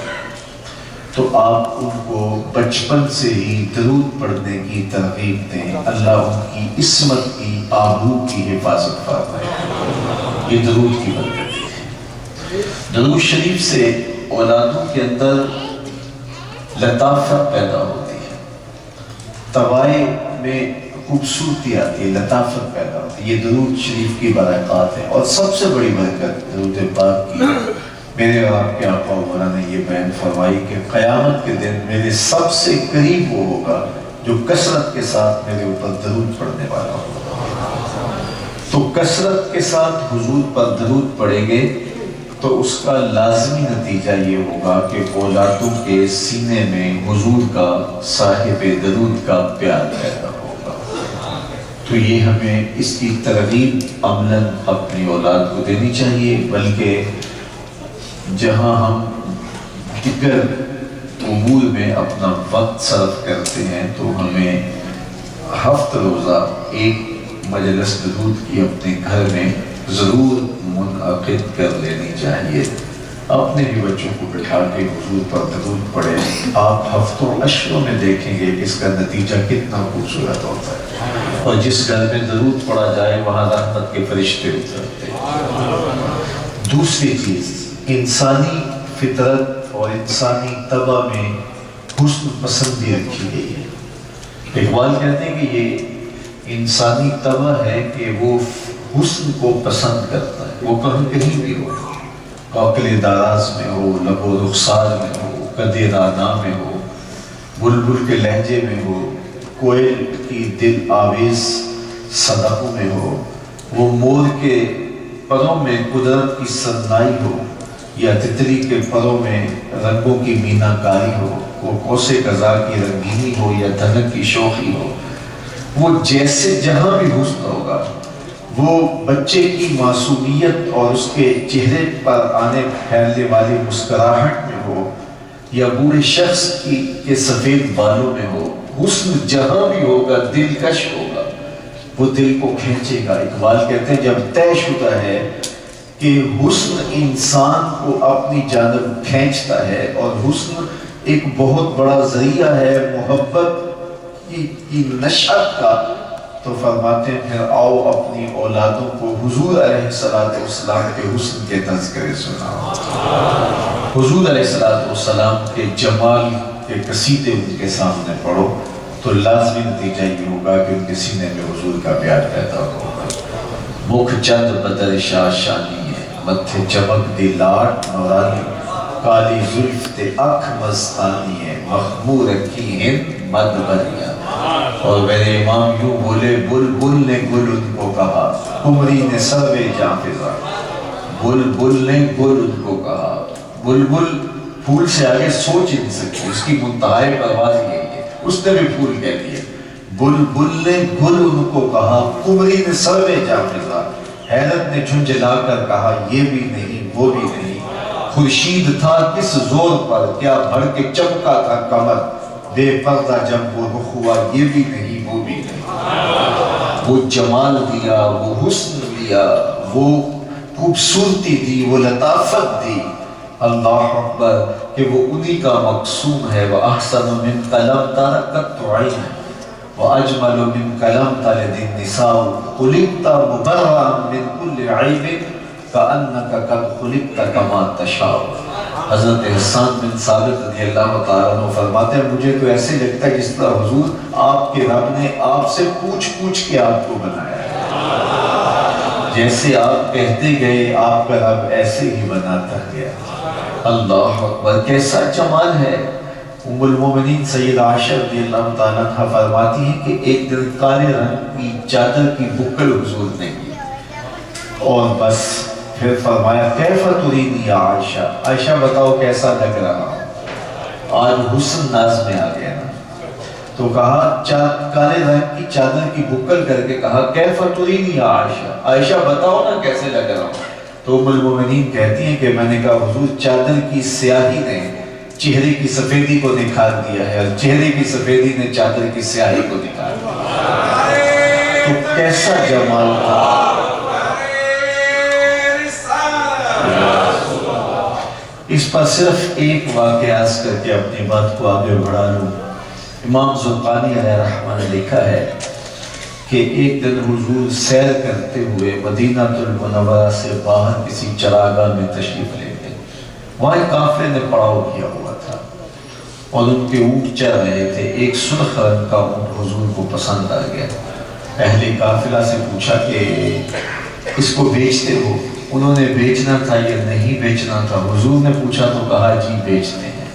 E: تو آپ ان کو بچپن سے ہی درود پڑھنے کی ترغیب دیں۔ اللہ ان کی عصمت کی، آبرو کی حفاظت فرمائے۔ یہ درود کی برکت ہے۔ درود شریف سے اولادوں کے اندر لطافت پیدا ہوتی ہے، طبائع میں خوبصورتی آتی ہے، لطافت پیدا ہوتی ہے۔ یہ درود شریف کی برکات ہے، اور سب سے بڑی برکت درود پاک کی میرے اور آپ کے آقا مولا نے یہ بیان فرمائی کہ قیامت کے دن میرے سب سے قریب وہ ہوگا جو کثرت کے ساتھ میرے اوپر درود پڑھنے والا ہوگا۔ تو کثرت کے ساتھ حضور پر درود پڑھیں گے تو اس کا لازمی نتیجہ یہ ہوگا کہ اولادوں کے سینے میں حضور کا، صاحب درود کا پیار پیدا ہوگا۔ تو یہ ہمیں اس کی ترغیب عملاً اپنی اولاد کو دینی چاہیے، بلکہ جہاں ہم دیگر امور میں اپنا وقت صرف کرتے ہیں تو ہمیں ہفتہ روزہ ایک مجلس درود کی اپنے گھر میں ضرور منعقد کر لینی چاہیے۔ اپنے بھی بچوں کو بٹھا کے حضور پر درود پڑھیں۔ آپ ہفتوں اشروں میں دیکھیں گے کہ اس کا نتیجہ کتنا خوبصورت ہوتا ہے، اور جس گھر میں درود پڑھا جائے وہاں رحمت کے فرشتے اترتے ہیں۔ دوسری چیز، انسانی فطرت اور انسانی طبع میں حسن پسندی رکھی گئی ہے۔ اقبال کہتے ہیں کہ یہ انسانی طبع ہے کہ وہ حسن کو پسند کرتا ہے، وہ کہیں بھی ہو، کوکل داراز میں ہو، لب و رخسار میں ہو، قد رانا میں ہو، بلبل کے لہجے میں ہو، کوئل کی دل آویز صدقوں میں ہو، وہ مور کے پروں میں قدرت کی سنائی ہو، یا تتلی کے پروں میں رنگوں کی مینا کاری ہو، وہ کوسے قضا کی رنگینی ہو یا دھنک کی شوخی ہو، وہ جیسے جہاں بھی حسن ہوگا وہ بچے کی معصومیت اور اس کے چہرے پر آنے پھیلنے والی مسکراہٹ میں ہو یا بوڑھے شخص کے سفید بالوں میں ہو، حسن جہاں بھی ہوگا دلکش ہوگا، وہ دل کو کھینچے گا۔ اقبال کہتے ہیں جب طے شدہ ہے کہ حسن انسان کو اپنی جانب کھینچتا ہے اور حسن ایک بہت بڑا ذریعہ ہے محبت کی نشأت کا، تو فرماتے ہیں پھر آؤ اپنی اولادوں کو حضور علیہ السلام کے حسن کے تذکرے سناؤ، حضور علیہ السلام کے جمال کے قصیدے ان کے سامنے پڑھو، تو لازمی نتیجہ یہ ہوگا کہ ان کے سینے میں حضور کا پیار پیدا ہوگا۔ مکھ چند بدر شاہ شانی ہے، متھے چمک دی لاٹ نورانی، کالی زلف تے اکھ مستانی ہے، مخمور کی ہند مد بریاں۔ اور میرے امام یوں بولے، بلبل نے گل ان کو کہا، قمری نے سروے جاں فضا۔ بلبل نے گل ان کو کہا، بلبل پھول سے آگے سوچ نہیں سکتی، اس کی منتہائی پرواز یہی ہے، اس نے بھی پھول کہہ دیا۔ بلبل نے گل ان کو کہا، قمری نے سروے جاں فضا۔ حیرت نے جھنجھلا کر کہا، یہ بھی نہیں وہ بھی نہیں، خورشید تھا کس زور پر، کیا بھر کے چمکا تھا کمر، بے پردہ جب وہ رخ ہوا، یہ بھی نہیں وہ بھی نہیں۔ وہ جمال دیا، وہ حسن دیا، وہ خوبصورتی دی، وہ لطافت دی، اللہ اکبر، کہ وہ انہی کا مقسوم ہے۔ وَأَحْسَنُ مِنْ قَلَمْ تَرَكَتْ عَيْنًا وَأَجْمَلُ مِنْ قَلَمْ تَلِدِ النِّسَاءُ خُلِقْتَ مُبَرَّأً مِنْ كُلِّ عَيْبٍ كَأَنَّكَ قَدْ خُلِقْتَ كَمَا تَشَاءُ۔ حضرت حسان بن ثابت رضی اللہ تعالیٰ عنہ فرماتے ہیں مجھے تو ایسے لگتا ہے جس طرح حضور آپ کے رب نے آپ سے پوچھ پوچھ کے آپ کو بنایا ہے، جیسے آپ کہتے گئے آپ کا رب ایسے ہی بناتا گیا۔ اللہ اکبر، کیسا جمال ہے۔ ام المومنین سیدہ عائشہ رضی اللہ تعالیٰ عنہ فرماتی ہیں کہ ایک دن کالے رنگ کی چادر کی بکل حضور نے کی، اور بس پھر فرمایا کیف ترینی یا عائشہ، عائشہ بتاؤ کیسا لگ رہا ہوں۔ آج حسن ناز میں آ گیا نا، تو کہا کالے رنگ کی چادر کی بکل کر کے کہا کیف ترینی یا عائشہ، عائشہ بتاؤ نا کیسے لگ رہا ہوں۔ تو ام المومنین کہتی ہیں کہ میں نے کہا حضور چادر کی سیاہی نے چہرے کی سفیدی کو نکھار دیا ہے، اور چہرے کی سفیدی نے چادر کی سیاہی کو نکھار دیا، تو کیسا جمال تھا۔ اس پر صرف ایک واقعہ عرض کر کے اپنی بات کو آگے بڑھا لوں۔ امام زرقانی علیہ رحمہ نے لکھا ہے کہ ایک دن حضور سیر کرتے ہوئے مدینہ المنورہ سے باہر کسی چراگاہ میں تشریف لے گئے۔ وہاں ایک قافلے نے پڑاؤ کیا ہوا تھا اور ان کے اونٹ چر رہے تھے۔ ایک سرخ رنگ کا اونٹ حضور کو پسند آ گیا۔ اہل قافلہ سے پوچھا کہ اس کو بیچتے ہو؟ انہوں نے بیچنا تھا یا نہیں بیچنا تھا؟ حضور نے پوچھا تو کہا جی بیچتے ہیں۔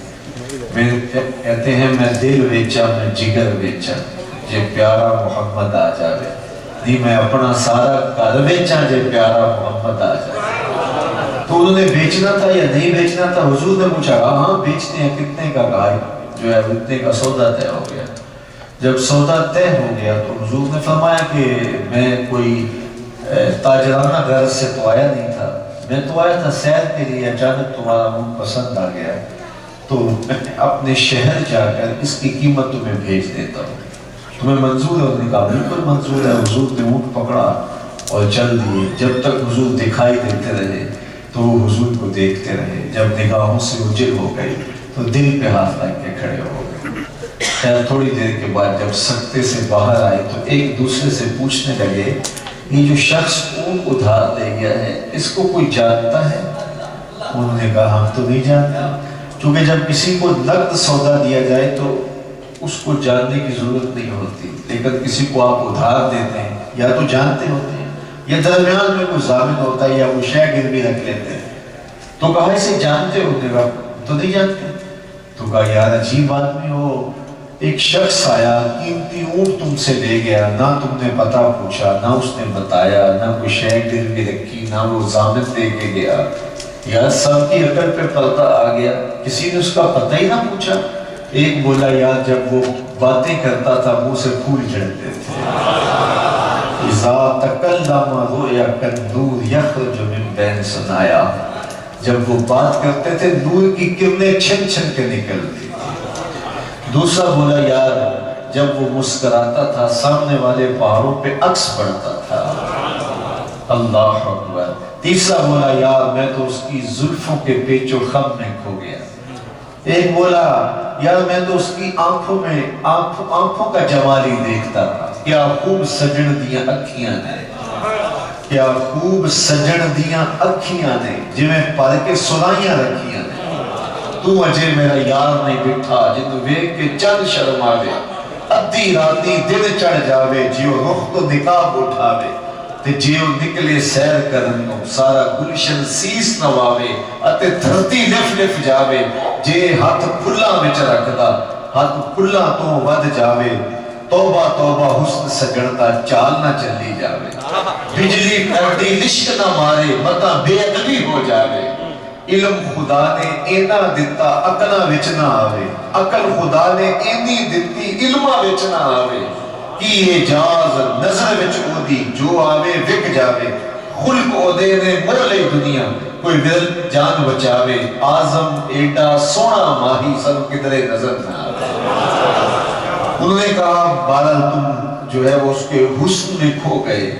E: کہتے ہیں میں دل بیچا، میں جگر بیچا، جے پیارا محمد آ جاوے، نہیں میں اپنا سارا گھر بیچا جے پیارا محمد آ جائے۔ تو انہوں نے بیچنا تھا یا نہیں بیچنا تھا؟ حضور نے پوچھا ہاں بیچتے ہیں، کتنے کا کہا جو ہے اتنے کا سودا طے ہو گیا۔ جب سودا طے ہو گیا تو حضور نے فرمایا کہ میں کوئی تاجرانہ غرض سے تو آیا نہیں تھا، میں تو آیا تھا سیر کے لیے، اچانک تمہارا اونٹ پسند آ گیا تو میں اپنے شہر جا کر اس کی قیمت تمہیں بھیج دیتا ہوں، تمہیں منظور ہے؟ انہوں نے کہا بالکل منظور ہے۔ حضور نے اونٹ پکڑا اور چل دیے۔ جب تک حضور دکھائی دیتے رہے تو وہ حضور کو دیکھتے رہے، جب نگاہوں سے اجل ہو گئی تو دل پہ ہاتھ رکھ کے کھڑے ہو گئے۔ خیر تھوڑی دیر کے بعد جب سکتے سے باہر آئے تو ایک دوسرے سے پوچھنے لگے یہ جو شخص اونٹ ادھار لے گیا ہے اس کو کوئی جانتا ہے؟ انہوں نے کہا ہم تو نہیں جانتے، چونکہ جب کسی کو نقد سودا دیا جائے تو اس کو جاننے کی ضرورت نہیں ہوتی، لیکن کسی کو آپ ادھار دیتے ہیں یا تو جانتے ہوتے ہیں یا درمیان میں کوئی ضامن ہوتا ہے یا وہ شے گروی رکھ لیتے ہیں۔ تو کہا اسے جانتے ہوتے گا؟ تو نہیں جانتے۔ تو کہا یار عجیب آدمی ہو، ایک شخص آیا قیمتی اونٹ تم سے لے گیا، نہ تم نے پتہ پوچھا، نہ اس نے بتایا، نہ کوئی شے گروی رکھی، نہ وہ ضامن دے کے گیا، یار سب کی عقل پہ پردہ آ گیا، کسی نے اس کا پتہ ہی نہ پوچھا۔ ایک بولا یار جب وہ باتیں کرتا تھا منہ سے پھول جھڑتے تھے،
F: اذا تکلم رؤیا کالنور یخرج من بین ثنایا، جب وہ بات کرتے تھے نور کی کرنیں چھن چھن کے نکلتی تھی۔ دوسرا بولا یار جب وہ مسکراتا تھا سامنے والے پہاڑوں پہ عکس پڑتا تھا۔ اللہ اکبر۔ تیسرا بولا یار میں تو اس کی زلفوں کے پیچ و خم میں کھو گیا۔ ایک بولا یار میں تو اس کی آنکھوں میں آنکھوں کا جمال ہی دیکھتا تھا، کیا خوب سجن دیاں اکھیاں نے، کیا خوب سجن دیاں اکھیاں نے، جویں پال کے سلائیاں رکھیاں نے، تو اجے میرا یار نہیں بٹھا جن ویکھ کے چند شرم آوے، ادھی راتی دل چڑھ جاوے، جیو رخ تو نقاب اٹھاوے تے جیو نکلے سیر کرن نو سارا گلشن سیس نواوے اتے دھرتی لف لف جاوے، جے ہاتھ پھلاں وچ رکھدا ہاتھ پھلاں تو ود جاوے، توبہ توبہ حسن سجڑتا چال نہ چلی جاوے، بجلی کردی لشک نہ مارے متا بے ادبی ہو جاوے، علم خدا نے اینا دیتا عقلہ وچ نہ آوے، عقل خدا نے اینی دیتی علمہ وچ نہ آوے، کی اجاز نظر وچ او دی جو آوے وک جاوے، خلق او دے نے مولے دنیا کوئی دل جان بچاوے، آزم ایڈا سونا ماہی سب کدرے نظر نہ آوے۔ انہوں نے کہا بہرحال تم جو ہے وہ اس کے حسن میں کھو گئے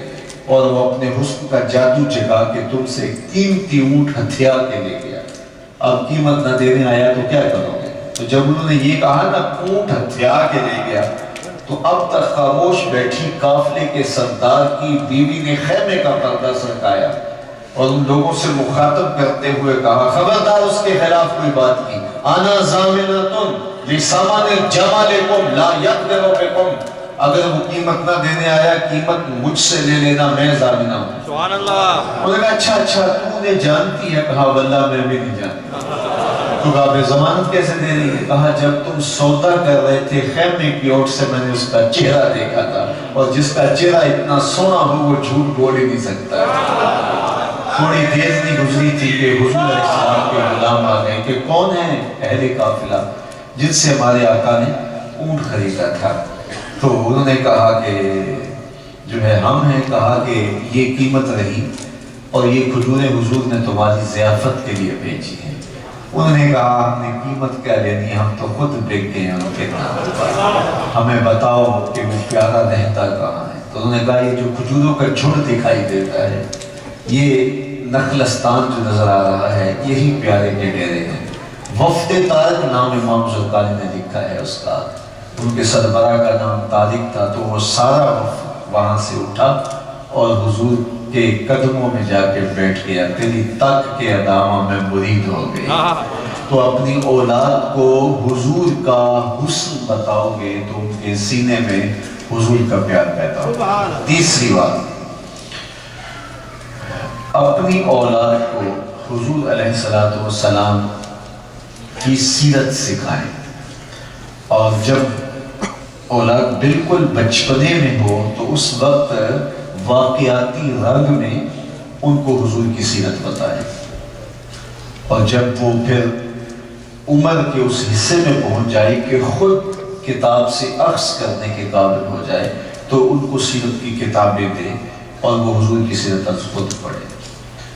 F: اور وہ اپنے حسن کا جادو جگا کے تم سے قیمتی اونٹ ہتھیار کے لے گیا، اب قیمت نہ دینے آیا تو کیا کرو گے؟ تو جب انہوں نے یہ کہا نا اونٹ ہتھیار کے لے گیا تو اب تک خاموش بیٹھی قافلے کے سردار کی بیوی نے خیمے کا پردہ سرکایا اور ان لوگوں سے مخاطب کرتے ہوئے کہا خبردار اس کے خلاف کوئی بات کی، آنا ضامنۃ لسامان جمالکم لا یقدر بکم، اگر وہ قیمت نہ دینے آیا قیمت مجھ سے لے لینا، میں ضامنہ ہوں۔
D: سبحان اللہ۔
F: انہوں نے کہا اچھا تو نے جانتی ہے؟ کہا واللہ میں بھی نہیں جانتا۔ تو کہا بے ضمانت کیسے دے رہی ہے؟ کہا جب تم سودا کر رہے تھے خیمے کی اوٹ سے میں نے اس کا چہرہ دیکھا تھا، اور جس کا چہرہ اتنا سونا ہو وہ جھوٹ بول ہی نہیں سکتا۔ تھوڑی دیر نہیں گزری تھی کہ حضور علیہ السلام کے غلام آ گئے کہ کون ہے؟ اہل قافلہ جن سے ہمارے آقا نے اونٹ خریدا تھا۔ تو انہوں نے کہا کہ جو ہے ہم ہیں، کہا کہ یہ قیمت رہی اور یہ کھجوریں حضور نے تمہاری ضیافت کے لیے بھیجی ہیں۔ انہوں نے کہا ہم نے قیمت کیا لینی ہے، ہم تو خود بک گئے ہیں ان کے نام، ہمیں بتاؤ کہ وہ پیارا رہتا کہاں ہے۔ تو انہوں نے کہا یہ جو کھجوروں کا جھڑ دکھائی دیتا ہے یہ نخلستان جو نظر آ رہا ہے یہی پیارے کے ڈیرے ہیں۔ وفد طارق نام امام زرقانی نے لکھا ہے اس کا، ان کے سربراہ کا نام طارق تھا، تو وہ سارا وفد وہاں سے اٹھا اور حضور کے قدموں میں جا کے بیٹھ گیا، تیری تک کے ادامہ میں مرید ہو گئی۔ تو اپنی اولاد کو حضور کا حسن بتاؤ گے تو ان کے سینے میں حضور کا پیار پیدا ہوگا۔ تیسری بات، اپنی اولاد کو حضور علیہ السلام کی سیرت سکھائیں، اور جب اولاد بالکل بچپنے میں ہو تو اس وقت واقعاتی رنگ میں ان کو حضور کی سیرت بتائیں، اور جب وہ پھر عمر کے اس حصے میں پہنچ جائے کہ خود کتاب سے اخذ کرنے کے قابل ہو جائے تو ان کو سیرت کی کتابیں دیں اور وہ حضور کی سیرت از خود پڑھیں۔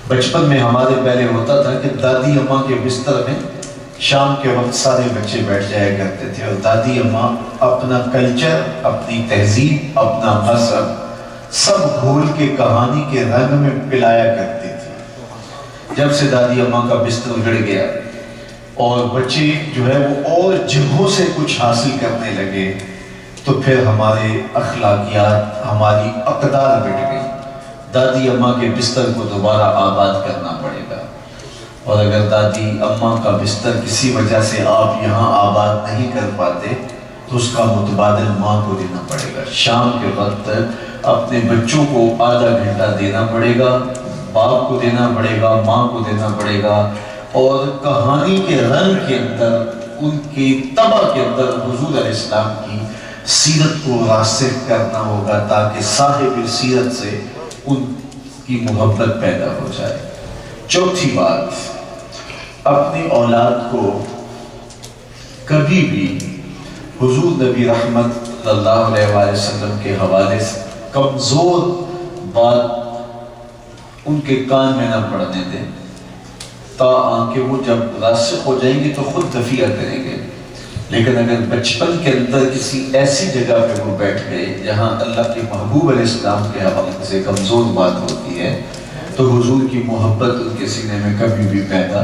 F: بچپن میں ہمارے پہلے ہوتا تھا کہ دادی اماں کے بستر میں شام کے وقت سارے بچے بیٹھ جایا کرتے تھے، اور دادی اماں اپنا کلچر، اپنی تہذیب، اپنا مذہب سب گھول کے کہانی کے رنگ میں پلایا کرتی تھی۔ جب سے دادی اماں کا بستر اجڑ گیا اور بچے جو ہے وہ اور جگہوں سے کچھ حاصل کرنے لگے تو پھر ہمارے اخلاقیات، ہماری اقدار بٹ گئی۔ دادی اماں کے بستر کو دوبارہ آباد کرنا پڑے گا، اور اگر دادی اماں کا بستر کسی وجہ سے آپ یہاں آباد نہیں کر پاتے تو اس کا متبادل ماں کو دینا پڑے گا۔ شام کے وقت اپنے بچوں کو آدھا گھنٹہ دینا پڑے گا، باپ کو دینا پڑے گا، ماں کو دینا پڑے گا، اور کہانی کے رنگ کے اندر، ان کی طبع کے اندر حضور علیہ السلام کی سیرت کو راسخ کرنا ہوگا تاکہ صاحب سیرت سے ان کی محبت پیدا ہو جائے۔ چوتھی بات، اپنی اولاد کو کبھی بھی حضور نبی رحمت صلی اللہ علیہ وآلہ وسلم کے حوالے سے کمزور بات ان کے کان میں نہ پڑنے دیں، کہ وہ جب راسخ ہو جائیں گے تو خود دفیہ کریں گے. لیکن اگر بچپن کے اندر کسی ایسی جگہ پہ وہ بیٹھ گئے جہاں اللہ کے محبوب علیہ السلام کے حوالے سے کمزور بات ہوتی ہے تو حضور کی محبت ان کے سینے میں کبھی بھی پیدا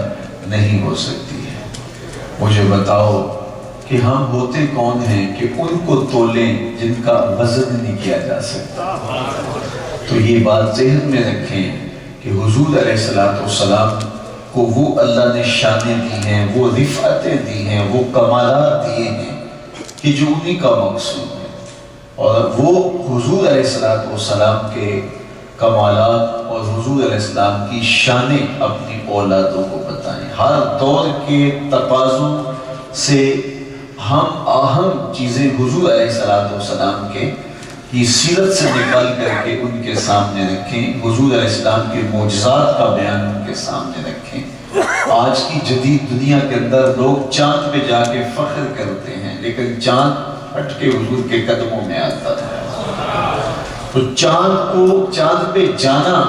F: نہیں ہو سکتی ہے. مجھے بتاؤ کہ ہم ہوتے کون ہیں کہ ان کو تولیں جن کا وزن نہیں کیا جا سکتا. تو یہ بات ذہن میں رکھیں کہ حضور علیہ السلام کو وہ اللہ نے شانیں دی ہیں، وہ رفعتیں دی ہیں، وہ کمالات دیے ہیں کہ جو انہی کا مقصود ہے. اور وہ حضور علیہ السلام کے کمالات اور حضور علیہ السلام کی شانیں اپنی اولادوں کو بتائیں. ہر دور کے تقاضوں سے ہم اہم چیزیں حضور علیہ السلام کے کی سیرت سے نکال کر کے ان کے سامنے رکھیں. حضور علیہ السلام کے معجزات کا بیان ان کے سامنے رکھیں. آج کی جدید دنیا کے اندر لوگ چاند پہ جا کے فخر کرتے ہیں، لیکن چاند ہٹ کے حضور کے قدموں میں آتا ہے. تو چاند پہ جانا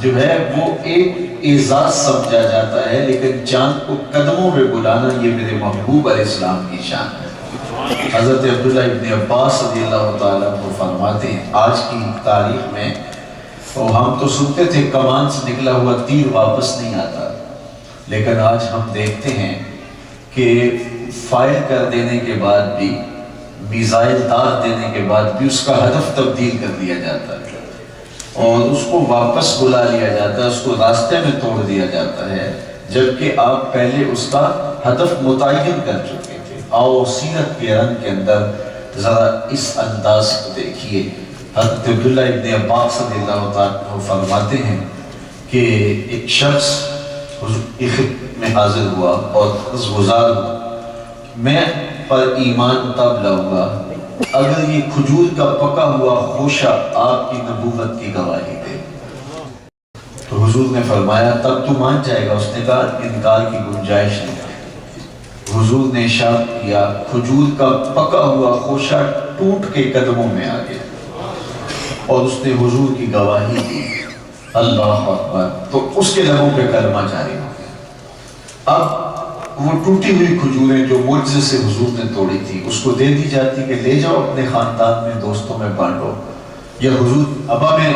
F: جو ہے وہ ایک اعزاز سمجھا جاتا ہے، لیکن چاند کو قدموں میں بلانا یہ میرے محبوب علیہ السلام کی شان ہے. حضرت عبداللہ ابن عباس رضی اللہ تعالیٰ کو فرماتے ہیں آج کی تاریخ میں، تو ہم تو سنتے تھے کمان سے نکلا ہوا تیر واپس نہیں آتا، لیکن آج ہم دیکھتے ہیں کہ فائر کر دینے کے بعد بھی، میزائل داغ دینے کے بعد بھی اس کا ہدف تبدیل کر دیا جاتا ہے اور اس کو واپس بلا لیا جاتا ہے، اس کو راستے میں توڑ دیا جاتا ہے، جبکہ آپ پہلے اس کا ہدف متعین کر چکے تھے. آؤ سیرت کے رنگ کے اندر ذرا اس انداز کو دیکھیے. حضرت عبداللہ ابن عباس رضی اللہ تعالیٰ فرماتے ہیں کہ ایک شخص کی خدمت میں حاضر ہوا اور گزار ہوا، میں پر ایمان تب لاؤں گا اگر یہ کھجور کا پکا ہوا خوشہ آپ کی نبوت کی گواہی دے. تو حضور نے فرمایا تب تو مان جائے گا. اس نے کہا انکار کی گنجائش نہیں. حضور نے ارشاد کیا کھجور کا پکا ہوا خوشہ ٹوٹ کے قدموں میں آ گیا اور اس نے حضور کی گواہی دی. اللہ اکبر. تو اس کے لبوں پہ کلمہ جاری ہو گیا. اب وہ ٹوٹی ہوئی کھجوریں جو معجزے سے حضور نے توڑی تھی اس کو دے دی جاتی کہ لے جاؤ اپنے خاندان میں، دوستوں میں بانٹو. یا حضور ابا میں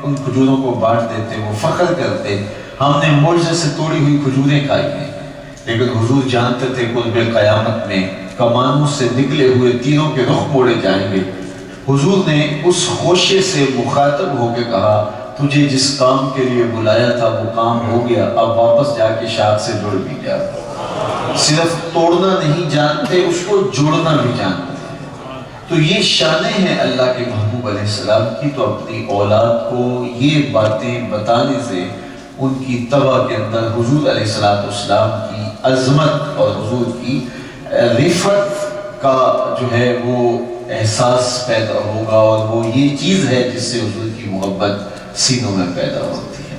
F: ان کھجوروں کو بانٹ دیتے، وہ فخر کرتے ہم نے معجزے سے توڑی ہوئی کھجوریں کھائی ہیں. لیکن حضور جانتے تھے قرب قیامت میں کمانوں سے نکلے ہوئے تیروں کے رخ موڑے جائیں گے. حضور نے اس خوشے سے مخاطب ہو کے کہا تجھے جس کام کے لیے بلایا تھا وہ کام ہو گیا، اب واپس جا کے شاخ سے جڑ بھی جا. صرف توڑنا نہیں جانتے، اس کو جوڑنا بھی جانتے. تو یہ شانیں ہیں اللہ کے محبوب علیہ السلام کی. تو اپنی اولاد کو یہ باتیں بتانے سے ان کی طبع کے اندر حضور علیہ السلام کی عظمت اور حضور کی رفعت کا جو ہے وہ احساس پیدا ہوگا، اور وہ یہ چیز ہے جس سے حضور کی محبت سینوں میں پیدا ہوتی ہے.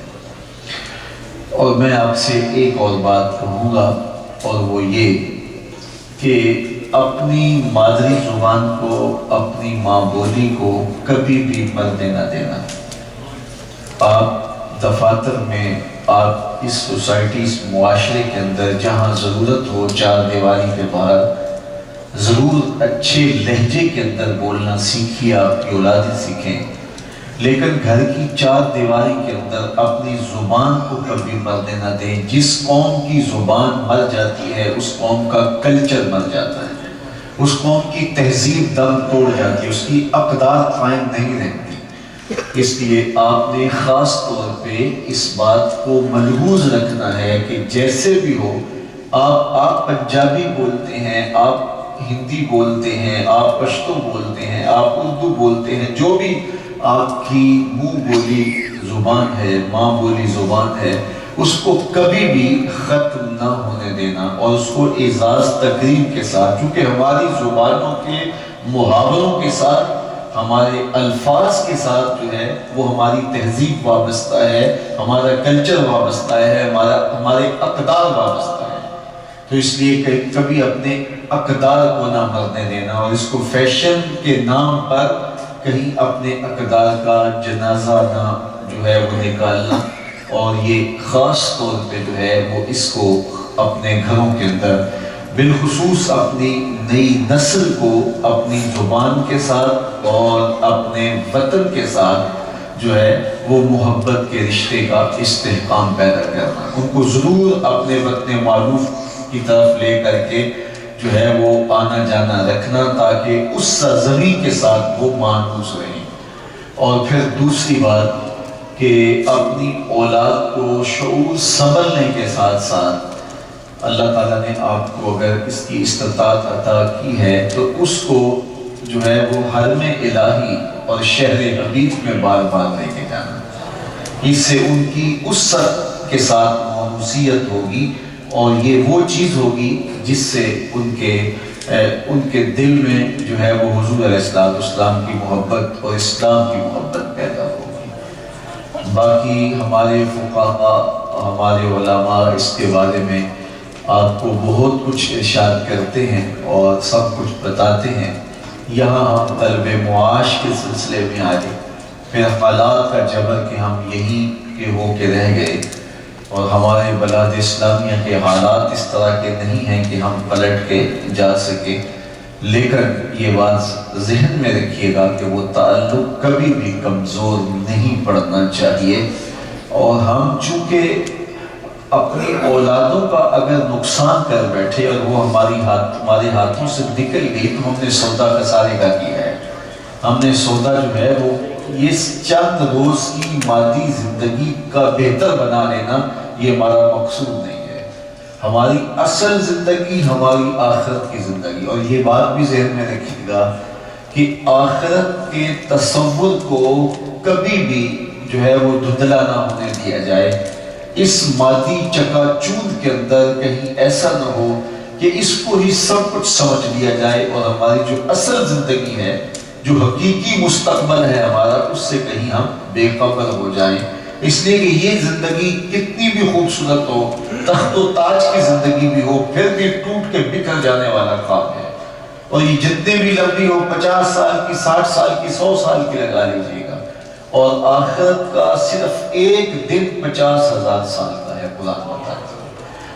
F: اور میں آپ سے ایک اور بات کہوں گا اور وہ یہ کہ اپنی مادری زبان کو، اپنی ماں بولی کو کبھی بھی مرنے نہ دینا. آپ دفاتر میں، آپ اس سوسائٹی، اس معاشرے کے اندر جہاں ضرورت ہو چار دیواری کے باہر ضرور اچھے لہجے کے اندر بولنا سیکھیے، آپ کی اولادیں سیکھیں. لیکن گھر کی چار دیواری کے اندر اپنی زبان کو کبھی مرنے نہ دیں. جس قوم کی زبان مر جاتی ہے اس قوم کا کلچر مر جاتا ہے، اس قوم کی تہذیب دم توڑ جاتی ہے، اس کی اقدار قائم نہیں رہتی. اس لیے آپ نے خاص طور پہ اس بات کو ملحوظ رکھنا ہے کہ جیسے بھی ہو، آپ پنجابی بولتے ہیں، آپ ہندی بولتے ہیں، آپ پشتو بولتے ہیں، آپ اردو بولتے ہیں، جو بھی آپ کی منہ بولی زبان ہے، ماں بولی زبان ہے، اس کو کبھی بھی ختم نہ ہونے دینا اور اس کو اعزاز تکریم کے ساتھ، چونکہ ہماری زبانوں کے محاوروں کے ساتھ، ہمارے الفاظ کے ساتھ جو ہے وہ ہماری تہذیب وابستہ ہے، ہمارا کلچر وابستہ ہے، ہمارے اقدار وابستہ ہے. تو اس لیے کبھی اپنے اقدار کو نہ مرنے دینا اور اس کو فیشن کے نام پر کہیں اپنے اقدار کا جنازہ نہ جو ہے وہ نکالنا، اور یہ خاص طور پہ جو ہے وہ اس کو اپنے گھروں کے اندر بالخصوص اپنی نئی نسل کو اپنی زبان کے ساتھ اور اپنے وطن کے ساتھ جو ہے وہ محبت کے رشتے کا استحکام پیدا کرنا، ان کو ضرور اپنے وطن معروف کی طرف لے کر کے جو ہے وہ آنا جانا رکھنا، تاکہ اس سرزمین کے ساتھ وہ مانوس رہیں۔ اور پھر دوسری بات کہ اپنی اولاد کو شعور سنبھلنے کے ساتھ ساتھ اللہ تعالیٰ نے آپ کو اگر اس کی استطاعت عطا کی ہے تو اس کو جو ہے وہ حرم الہی اور شہر حبیب میں بار بار لے کے جانا، اس سے ان کی اسرت کے ساتھ مانوسیت ہوگی، اور یہ وہ چیز ہوگی جس سے ان کے دل میں جو ہے وہ حضور علیہ السلام کی محبت اور اسلام کی محبت پیدا ہوگی۔ باقی ہمارے فقہاء، ہمارے علماء اس کے بارے میں آپ کو بہت کچھ ارشاد کرتے ہیں اور سب کچھ بتاتے ہیں۔ یہاں ہم طلب معاش کے سلسلے میں آئے، پھر حالات کا جبر کہ ہم یہیں کے ہو کے رہ گئے، اور ہمارے بلاد اسلامیہ کے حالات اس طرح کے نہیں ہیں کہ ہم پلٹ کے جا سکے، لیکن یہ بات ذہن میں رکھیے گا کہ وہ تعلق کبھی بھی کمزور نہیں پڑنا چاہیے، اور ہم چونکہ اپنی اولادوں کا اگر نقصان کر بیٹھے اور وہ ہمارے ہاتھوں سے نکل گئی تو ہم نے سودا خسارے کا کیا ہے۔ ہم نے سودا جو ہے وہ یہ چند روز کی مادی زندگی کا بہتر بنا لینا، یہ ہمارا مقصود نہیں ہے۔ ہماری اصل زندگی ہماری آخرت کی زندگی، اور یہ بات بھی ذہن میں رکھیے گا کہ آخرت کے تصور کو کبھی بھی جو ہے وہ دھندلا نہ ہونے دیا جائے۔ اس مادی چکا چوند کے اندر کہیں ایسا نہ ہو کہ اس کو ہی سب کچھ سمجھ لیا جائے، اور ہماری جو اصل زندگی ہے، جو حقیقی مستقبل ہے ہمارا، اس سے کہیں ہم بے خبر ہو جائیں۔ اس لیے کہ یہ زندگی کتنی بھی خوبصورت ہو، تخت و تاج کی زندگی بھی ہو، پھر بھی ٹوٹ کے بکھر جانے والا خواب ہے، اور یہ جتنے بھی لمبی ہو، 50 سال کی، 60 سال کی، 100 سال کی لگا لیجیے گا، اور آخرت کا صرف ایک دن 50,000 سال کا ہے، قرآن بتاتا ہے۔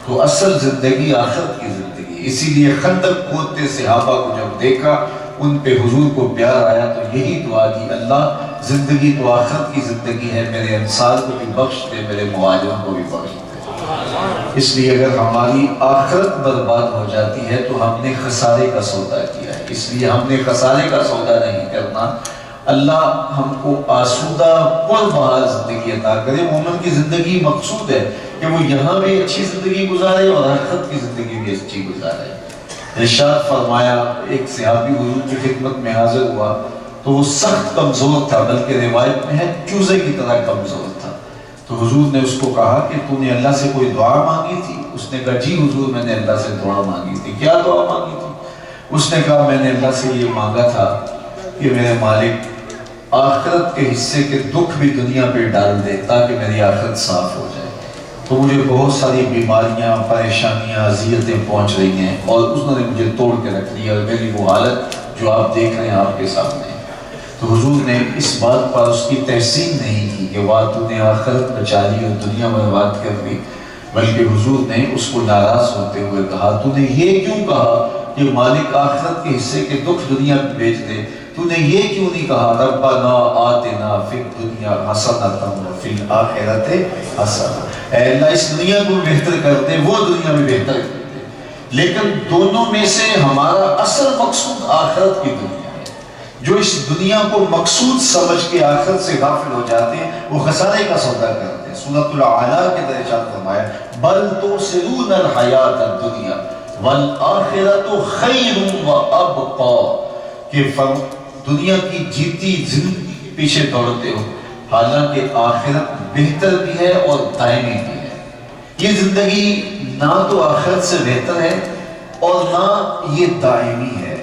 F: تو اصل زندگی آخرت کی زندگی، اسی لیے خندق کھودتے صحابہ کو جب دیکھا، ان پہ حضور کو پیار آیا تو یہی دعا دی، اللہ زندگی تو آخرت کی زندگی ہے، میرے انصار کو بھی بخش دے، میرے مہاجروں کو بھی بخش دے۔ اس لیے اگر ہماری آخرت برباد ہو جاتی ہے تو ہم نے خسارے کا سودا کیا ہے، اس لیے ہم نے خسارے کا سودا نہیں کرنا۔ اللہ ہم کو آسودہ پربہار زندگی عطا کرے۔ مومن کی زندگی مقصود ہے کہ وہ یہاں بھی اچھی زندگی گزارے اور آخرت کی زندگی بھی اچھی گزارے۔ ارشاد فرمایا، ایک صحابی حضور کی خدمت میں حاضر ہوا تو وہ سخت کمزور تھا، بلکہ روایت میں ہے چوزے کی طرح کمزور تھا۔ تو حضور نے اس کو کہا کہ تو نے اللہ سے کوئی دعا مانگی تھی؟ اس نے کہا جی حضور، میں نے اللہ سے دعا مانگی تھی۔ کیا دعا مانگی تھی؟ اس نے کہا میں نے اللہ سے یہ مانگا تھا کہ میرے مالک آخرت کے حصے کے دکھ بھی دنیا پہ ڈال دے تاکہ میری آخرت صاف ہو جائے۔ تو مجھے بہت ساری بیماریاں، پریشانیاں، اذیتیں پہنچ رہی ہیں، اور اس نے مجھے توڑ کے رکھ دیا، اور میری وہ حالت جو آپ دیکھ رہے ہیں آپ کے سامنے۔ تو حضور نے اس بات پر اس کی تحسین نہیں کی کہ واہ تو نے آخرت بچا لی اور دنیا برباد کر دی، بلکہ حضور نے اس کو ناراض ہوتے ہوئے کہا تو نے یہ کیوں کہا کہ مالک آخرت کے حصے کے دکھ دنیا میں بھیج دے؟ تو نے یہ کیوں نہیں کہا ربنا آتنا فی الدنیا حسنۃ وفی الآخرۃ حسنۃ، اے اللہ اس دنیا کو بہتر کر دے، وہ دنیا میں بہتر کر دے۔ لیکن دونوں میں سے ہمارا اصل مقصود آخرت کی دنیا ہے۔ جو اس دنیا کو مقصود سمجھ کے آخرت سے غافل ہو جاتے ہیں وہ خسارے کا سودا کرتے ہیں۔ سورۃ الاعلیٰ کے اندر ارشاد فرمایا بل تؤثرون الحیاۃ الدنیا والآخرۃ خیر وابقیٰ، کہ دنیا کی جیتی زندگی کے پیچھے دوڑتے ہو، حالانکہ آخرت بہتر بھی ہے اور دائمی بھی ہے۔ یہ زندگی نہ تو آخرت سے بہتر ہے اور نہ یہ دائمی ہے،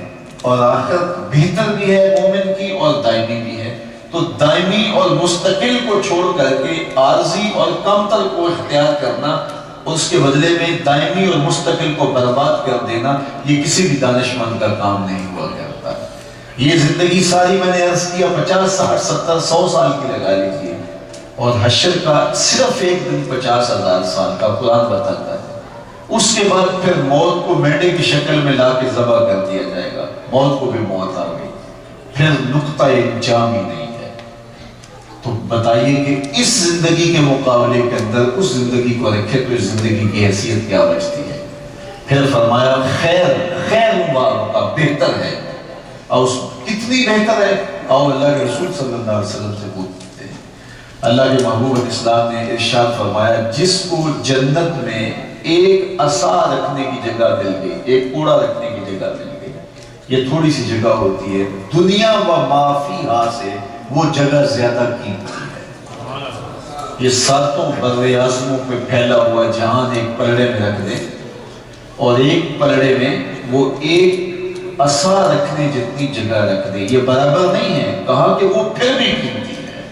F: اور آخرت بہتر بھی ہے مومن کی اور دائمی بھی ہے۔ تو دائمی اور مستقل کو چھوڑ کر کے عارضی اور کمتر کو اختیار کرنا، اس کے بدلے میں دائمی اور مستقل کو برباد کر دینا، یہ کسی بھی دانشمند کا کام نہیں ہوا کرتا۔ یہ زندگی ساری میں نے عرض کیا 50 60 70 100 سال کی لگا لیجیے، اور حشر کا صرف ایک دن 50,000 سال کا قرآن بتاتا ہے۔ اس کے بعد پھر موت کو مینڈے کی شکل میں لا کے ذبح کر دیا جائے گا، موت کو بھی موت آ گئی، پھر نقطہ انجام ہی نہیں ہے۔ تو بتائیے کہ اس زندگی کے مقابلے کے اندر اس زندگی کو رکھے تو اس زندگی کی حیثیت کیا بچتی ہے؟ پھر فرمایا خیر کا بہتر ہے، اور کتنی بہتر ہے؟ اور اللہ کے رسول صلی اللہ علیہ وسلم سے پوچھتے ہیں۔ اللہ کے محبوب اسلام نے ارشاد فرمایا جس کو جنت میں ایک عصا رکھنے کی جگہ مل گئی، ایک کوڑا رکھنے کی جگہ مل گئی، یہ تھوڑی سی جگہ ہوتی ہے، دنیا و ما فیہا سے وہ جگہ زیادہ قیمتی ہے۔ یہ ساتوں بر اعظموں پہ پھیلا ہوا جہان ایک پلڑے میں رکھ دیں، اور ایک پلڑے میں وہ ایک عصا رکھنے جتنی جگہ رکھ دیں، یہ برابر نہیں ہے۔ کہا کہ وہ پھر بھی قیمتی ہے،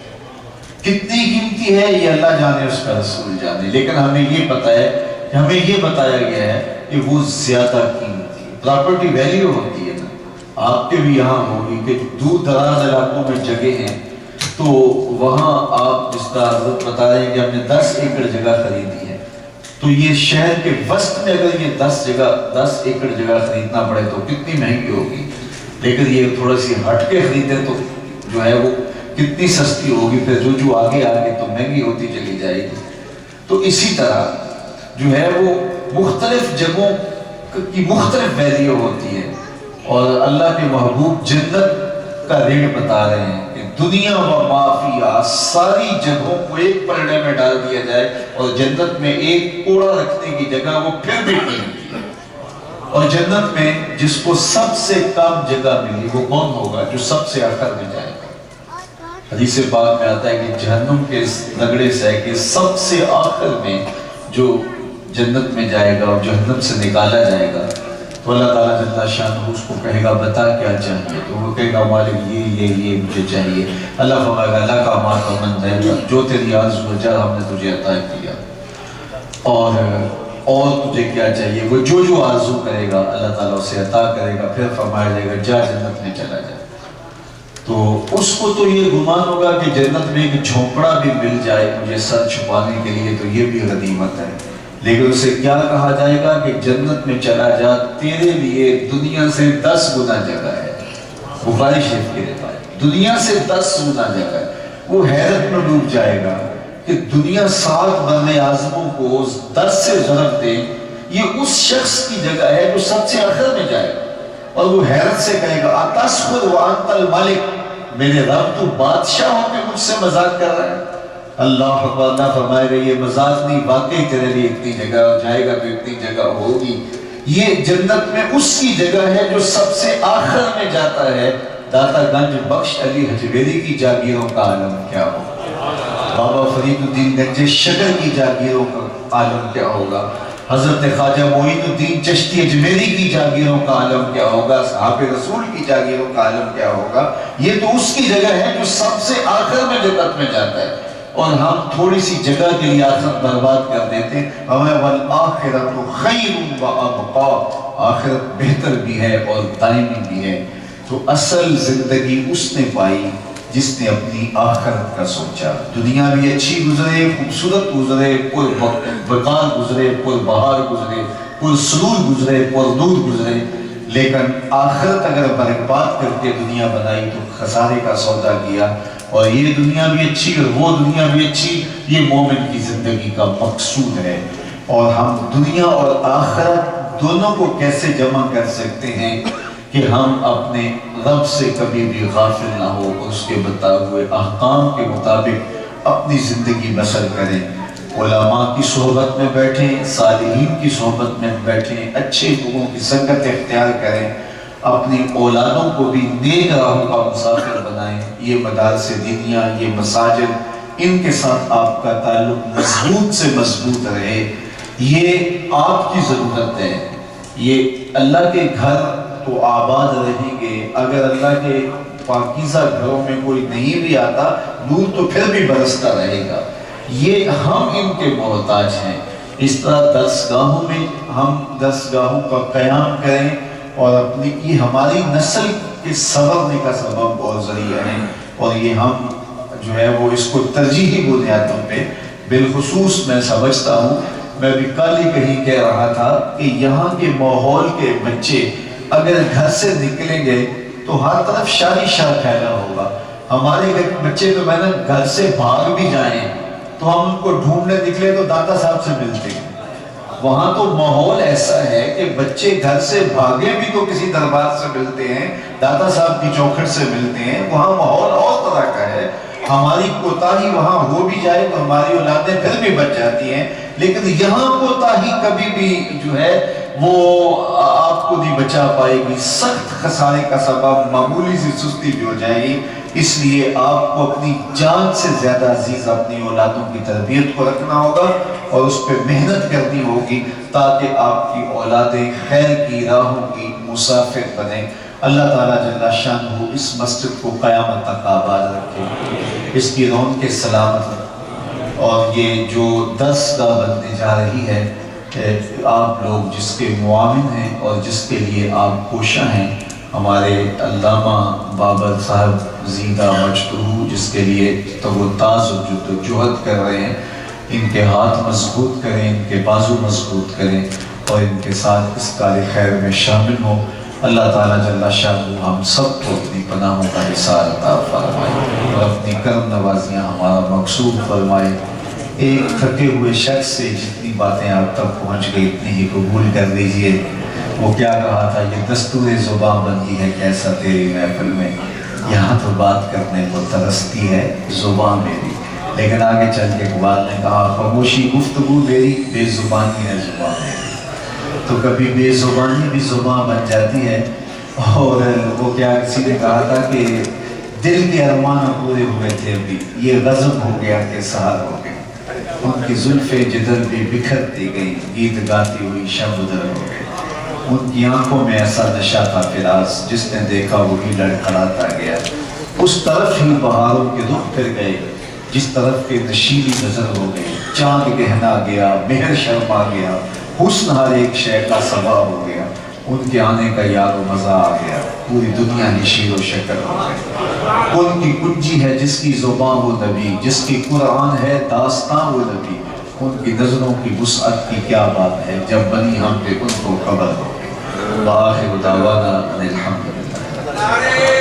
F: کتنی قیمتی ہے یہ اللہ جانے، اس کا رسول جانے، لیکن ہمیں یہ پتہ ہے، ہمیں یہ بتایا گیا ہے کہ وہ زیادہ قیمتی ہے۔ پراپرٹی ویلیو ہوتی ہے نا، آپ کے بھی یہاں ہوگی کہ دور دراز علاقوں میں جگہ ہیں، تو وہاں آپ جس کا حضرت بتا رہے ہیں کہ ہم نے 10 ایکڑ جگہ خریدی ہے، تو یہ شہر کے وسط میں اگر یہ 10 ایکڑ جگہ خریدنا پڑے تو کتنی مہنگی ہوگی، لیکن یہ تھوڑا سی ہٹ کے خریدے تو جو ہے وہ کتنی سستی ہوگی، پھر جو آگے تو مہنگی ہوتی چلی جائے گی۔ تو اسی طرح جو ہے وہ مختلف جگہوں کی مختلف ویلیو ہوتی ہے، اور اللہ کے محبوب جنت کا ریٹ بتا رہے ہیں کہ دنیا و ما فیہا ساری جگہوں کو ایک پلڑے میں ڈال دیا جائے، اور جنت میں ایک کوڑا رکھنے کی جگہ وہ پھر بھی قیمتی ہے۔ اور جنت میں جس کو سب سے کم جگہ ملی وہ کون ہوگا؟ جو سب سے آخر میں جائے گا۔ حدیث پاک میں آتا ہے کہ جہنم کے رگڑے سے ہے کہ سب سے آخر میں جو جنت میں جائے گا اور جہنم سے نکالا جائے گا، تو اللہ تعالیٰ جل شانہ اس کو کہے گا بتا کیا چاہیے، تو وہ کہے گا مالک یہ مجھے چاہیے۔ اللہ فرمائے گا اللہ کا مال کا من ہے، جو تیری آرزو ہے ہم نے تجھے عطا کیا، اور تجھے کیا چاہیے؟ وہ جو آرزو کرے گا اللہ تعالیٰ اسے عطا کرے گا، پھر فرمایا جائے گا جا جنت میں چلا جائے۔ تو اس کو تو یہ گمان ہوگا کہ جنت میں ایک جھونپڑا بھی مل جائے مجھے سر چھپانے کے لیے تو یہ بھی غنیمت ہے، لیکن اسے کیا کہا جائے گا کہ جنت میں چلا جا، تیرے لیے دنیا سے 10 گنا جگہ ہے۔ بخاری شریف کی روایت، دنیا سے 10 گنا جگہ ہے۔ وہ حیرت میں ڈوب جائے گا کہ دنیا 7 بر اعظموں کو 10 سے ضرب دے، یہ اس شخص کی جگہ ہے جو سب سے آخر میں جائے گا، اور وہ حیرت سے کہے گا اتسخر وانت الملک، میرے رب تو بادشاہ ہو کے مجھ سے مذاق کر رہا ہے؟ اللہ اکبر، اللہ فرمائے گا یہ مذاق نہیں، واقعی تیرے لیے اتنی جگہ جائے گا تو اتنی جگہ ہوگی۔ یہ جنت میں اس کی جگہ ہے جو سب سے آخر میں جاتا ہے۔ داتا گنج بخش علی حجویری کی جاگیروں کا عالم کیا ہوگا، بابا فرید الدین گنج شکر کی جاگیروں کا عالم کیا ہوگا، حضرت خواجہ معین الدین چشتی اجمیری کی جاگیروں کا عالم کیا ہوگا، صحاب رسول کی جاگیروں کا عالم کیا ہوگا۔ یہ تو اس کی جگہ ہے جو سب سے آخر میں جنت میں جاتا ہے، اور ہم تھوڑی سی جگہ کے لیے آخرت برباد کر دیتے ہیں۔ ہمیں والآخرۃ خیر و ابقا، آخرت بہتر بھی ہے اور دائمی بھی ہے۔ تو اصل زندگی اس نے پائی جس نے اپنی آخرت کا سوچا۔ دنیا بھی اچھی گزرے، خوبصورت گزرے، پر وقار گزرے، پر بہار گزرے، پر سرور گزرے، پر نور گزرے، لیکن آخرت اگر برباد کر کے دنیا بنائی تو خسارے کا سودا کیا۔ اور یہ دنیا بھی اچھی اور وہ دنیا بھی اچھی، یہ مومن کی زندگی کا مقصود ہے۔ اور ہم دنیا اور آخرت دونوں کو کیسے جمع کر سکتے ہیں کہ ہم اپنے رب سے کبھی بھی غافل نہ ہو اور اس کے بتائے ہوئے احکام کے مطابق اپنی زندگی بسر کریں۔ علماء کی صحبت میں بیٹھیں، صالحین کی صحبت میں بیٹھیں، اچھے لوگوں کی سنگت اختیار کریں، اپنی اولادوں کو بھی نیک راہوں کا مسافر بنائیں۔ یہ مدارس دینیہ، یہ مساجد، ان کے ساتھ آپ کا تعلق مضبوط سے مضبوط رہے، یہ آپ کی ضرورت ہے۔ یہ اللہ کے گھر تو آباد رہیں گے، اگر اللہ کے پاکیزہ گھروں میں کوئی نہیں بھی آتا نور تو پھر بھی برستا رہے گا۔ یہ ہم ان کے محتاج ہیں۔ اس طرح درسگاہوں میں ہم درسگاہوں کا قیام کریں، اور اپنی یہ ہماری نسل کے سنورنے کا سبب اور ذریعہ ہیں، اور یہ ہم جو ہے وہ اس کو ترجیحی بنیادوں پہ بالخصوص میں سمجھتا ہوں. میں بھی کل ہی کہیں کہہ رہا تھا کہ یہاں کے ماحول کے بچے اگر گھر سے نکلیں گے تو ہر طرف شادی شاہ پھیلا ہوگا. ہمارے بچے تو میں نے گھر سے بھاگ بھی جائیں تو ہم ان کو ڈھونڈنے نکلے تو داتا صاحب سے ملتے ہیں. وہاں تو ماحول ایسا ہے کہ بچے گھر سے بھاگے بھی تو کسی دربار سے ملتے ہیں، داتا صاحب کی چوکھٹ سے ملتے ہیں. وہاں ماحول اور طرح کا ہے. ہماری کوتاہی وہاں ہو بھی جائے تو ہماری اولادیں پھر بھی بچ جاتی ہیں، لیکن یہاں کوتاہی کبھی بھی جو ہے وہ آپ کو نہیں بچا پائے گی. سخت خسارے کا سبب معمولی سی سستی بھی ہو جائے گی. اس لیے آپ کو اپنی جان سے زیادہ عزیز اپنی اولادوں کی تربیت کو رکھنا ہوگا اور اس پہ محنت کرنی ہوگی تاکہ آپ کی اولادیں خیر کی راہوں کی مسافر بنیں. اللہ تعالیٰ جل شانہ اس مسجد کو قیامت تک آباد رکھے، اس کی رونقیں سلامت رکھے، اور یہ جو درسگاہ بننے جا رہی ہے آپ لوگ جس کے معاون ہیں اور جس کے لیے آپ کوشاں ہیں، ہمارے علامہ بابر صاحب زندہ مجدہ جس کے لیے تگ و تاز و جہد کر رہے ہیں، ان کے ہاتھ مضبوط کریں، ان کے بازو مضبوط کریں اور ان کے ساتھ اس کار خیر میں شامل ہوں. اللہ تعالیٰ جل شانہ ہم سب کو اپنی پناہوں کا حصار عطا فرمائے اور اپنی کرم نوازیاں ہمارا مقصود فرمائے. ایک تھکے ہوئے شخص سے جتنی باتیں آپ تک پہنچ گئی اتنی ہی قبول کر لیجئے. وہ کیا کہا تھا، یہ دستور زباں بندی ہے کیسا تیری محفل میں. یہاں تو بات کرنے کو ترستی ہے زباں میری، لیکن آگے چل کے اقبال نے کہا خاموشی گفتگو میری، بے زبانی ہے زباں میری. تو کبھی بے زبانی بھی زباں بن جاتی ہے. اور وہ کیا کسی نے کہا تھا کہ دل کے ارمان پورے ہوئے تھے ابھی، یہ غضب ہو گیا کہ سہار ہو گئے. ان کی زلفیں جدل بھی بکھرتی گئی، گیت گاتی ہوئی شب ادھر ہو گئے. ان کی آنکھوں میں ایسا نشہ تھا فراز، جس نے دیکھا وہی لڑکھڑاتا گیا. اس طرف ہی بہاروں کے رخ پھر گئے جس طرف کے نشیلی نظر ہو گئی. چاند گہنا گیا، مہر شرما گیا، حسن ہر ایک شے کا سبا ہو گیا. ان کے آنے کا یاد و مزہ آ گیا، پوری دنیا ہی شیر و شکر ہو گئی. ان کی کنجی ہے جس کی زبان وہ نبی، جس کی قرآن ہے داستان وہ نبی. ان کی نظروں کی وسعت کی کیا بات ہے، جب بنی ہم پہ ان کو خبر ہو گئی. وآخر دعوانا ان الحمدللہ.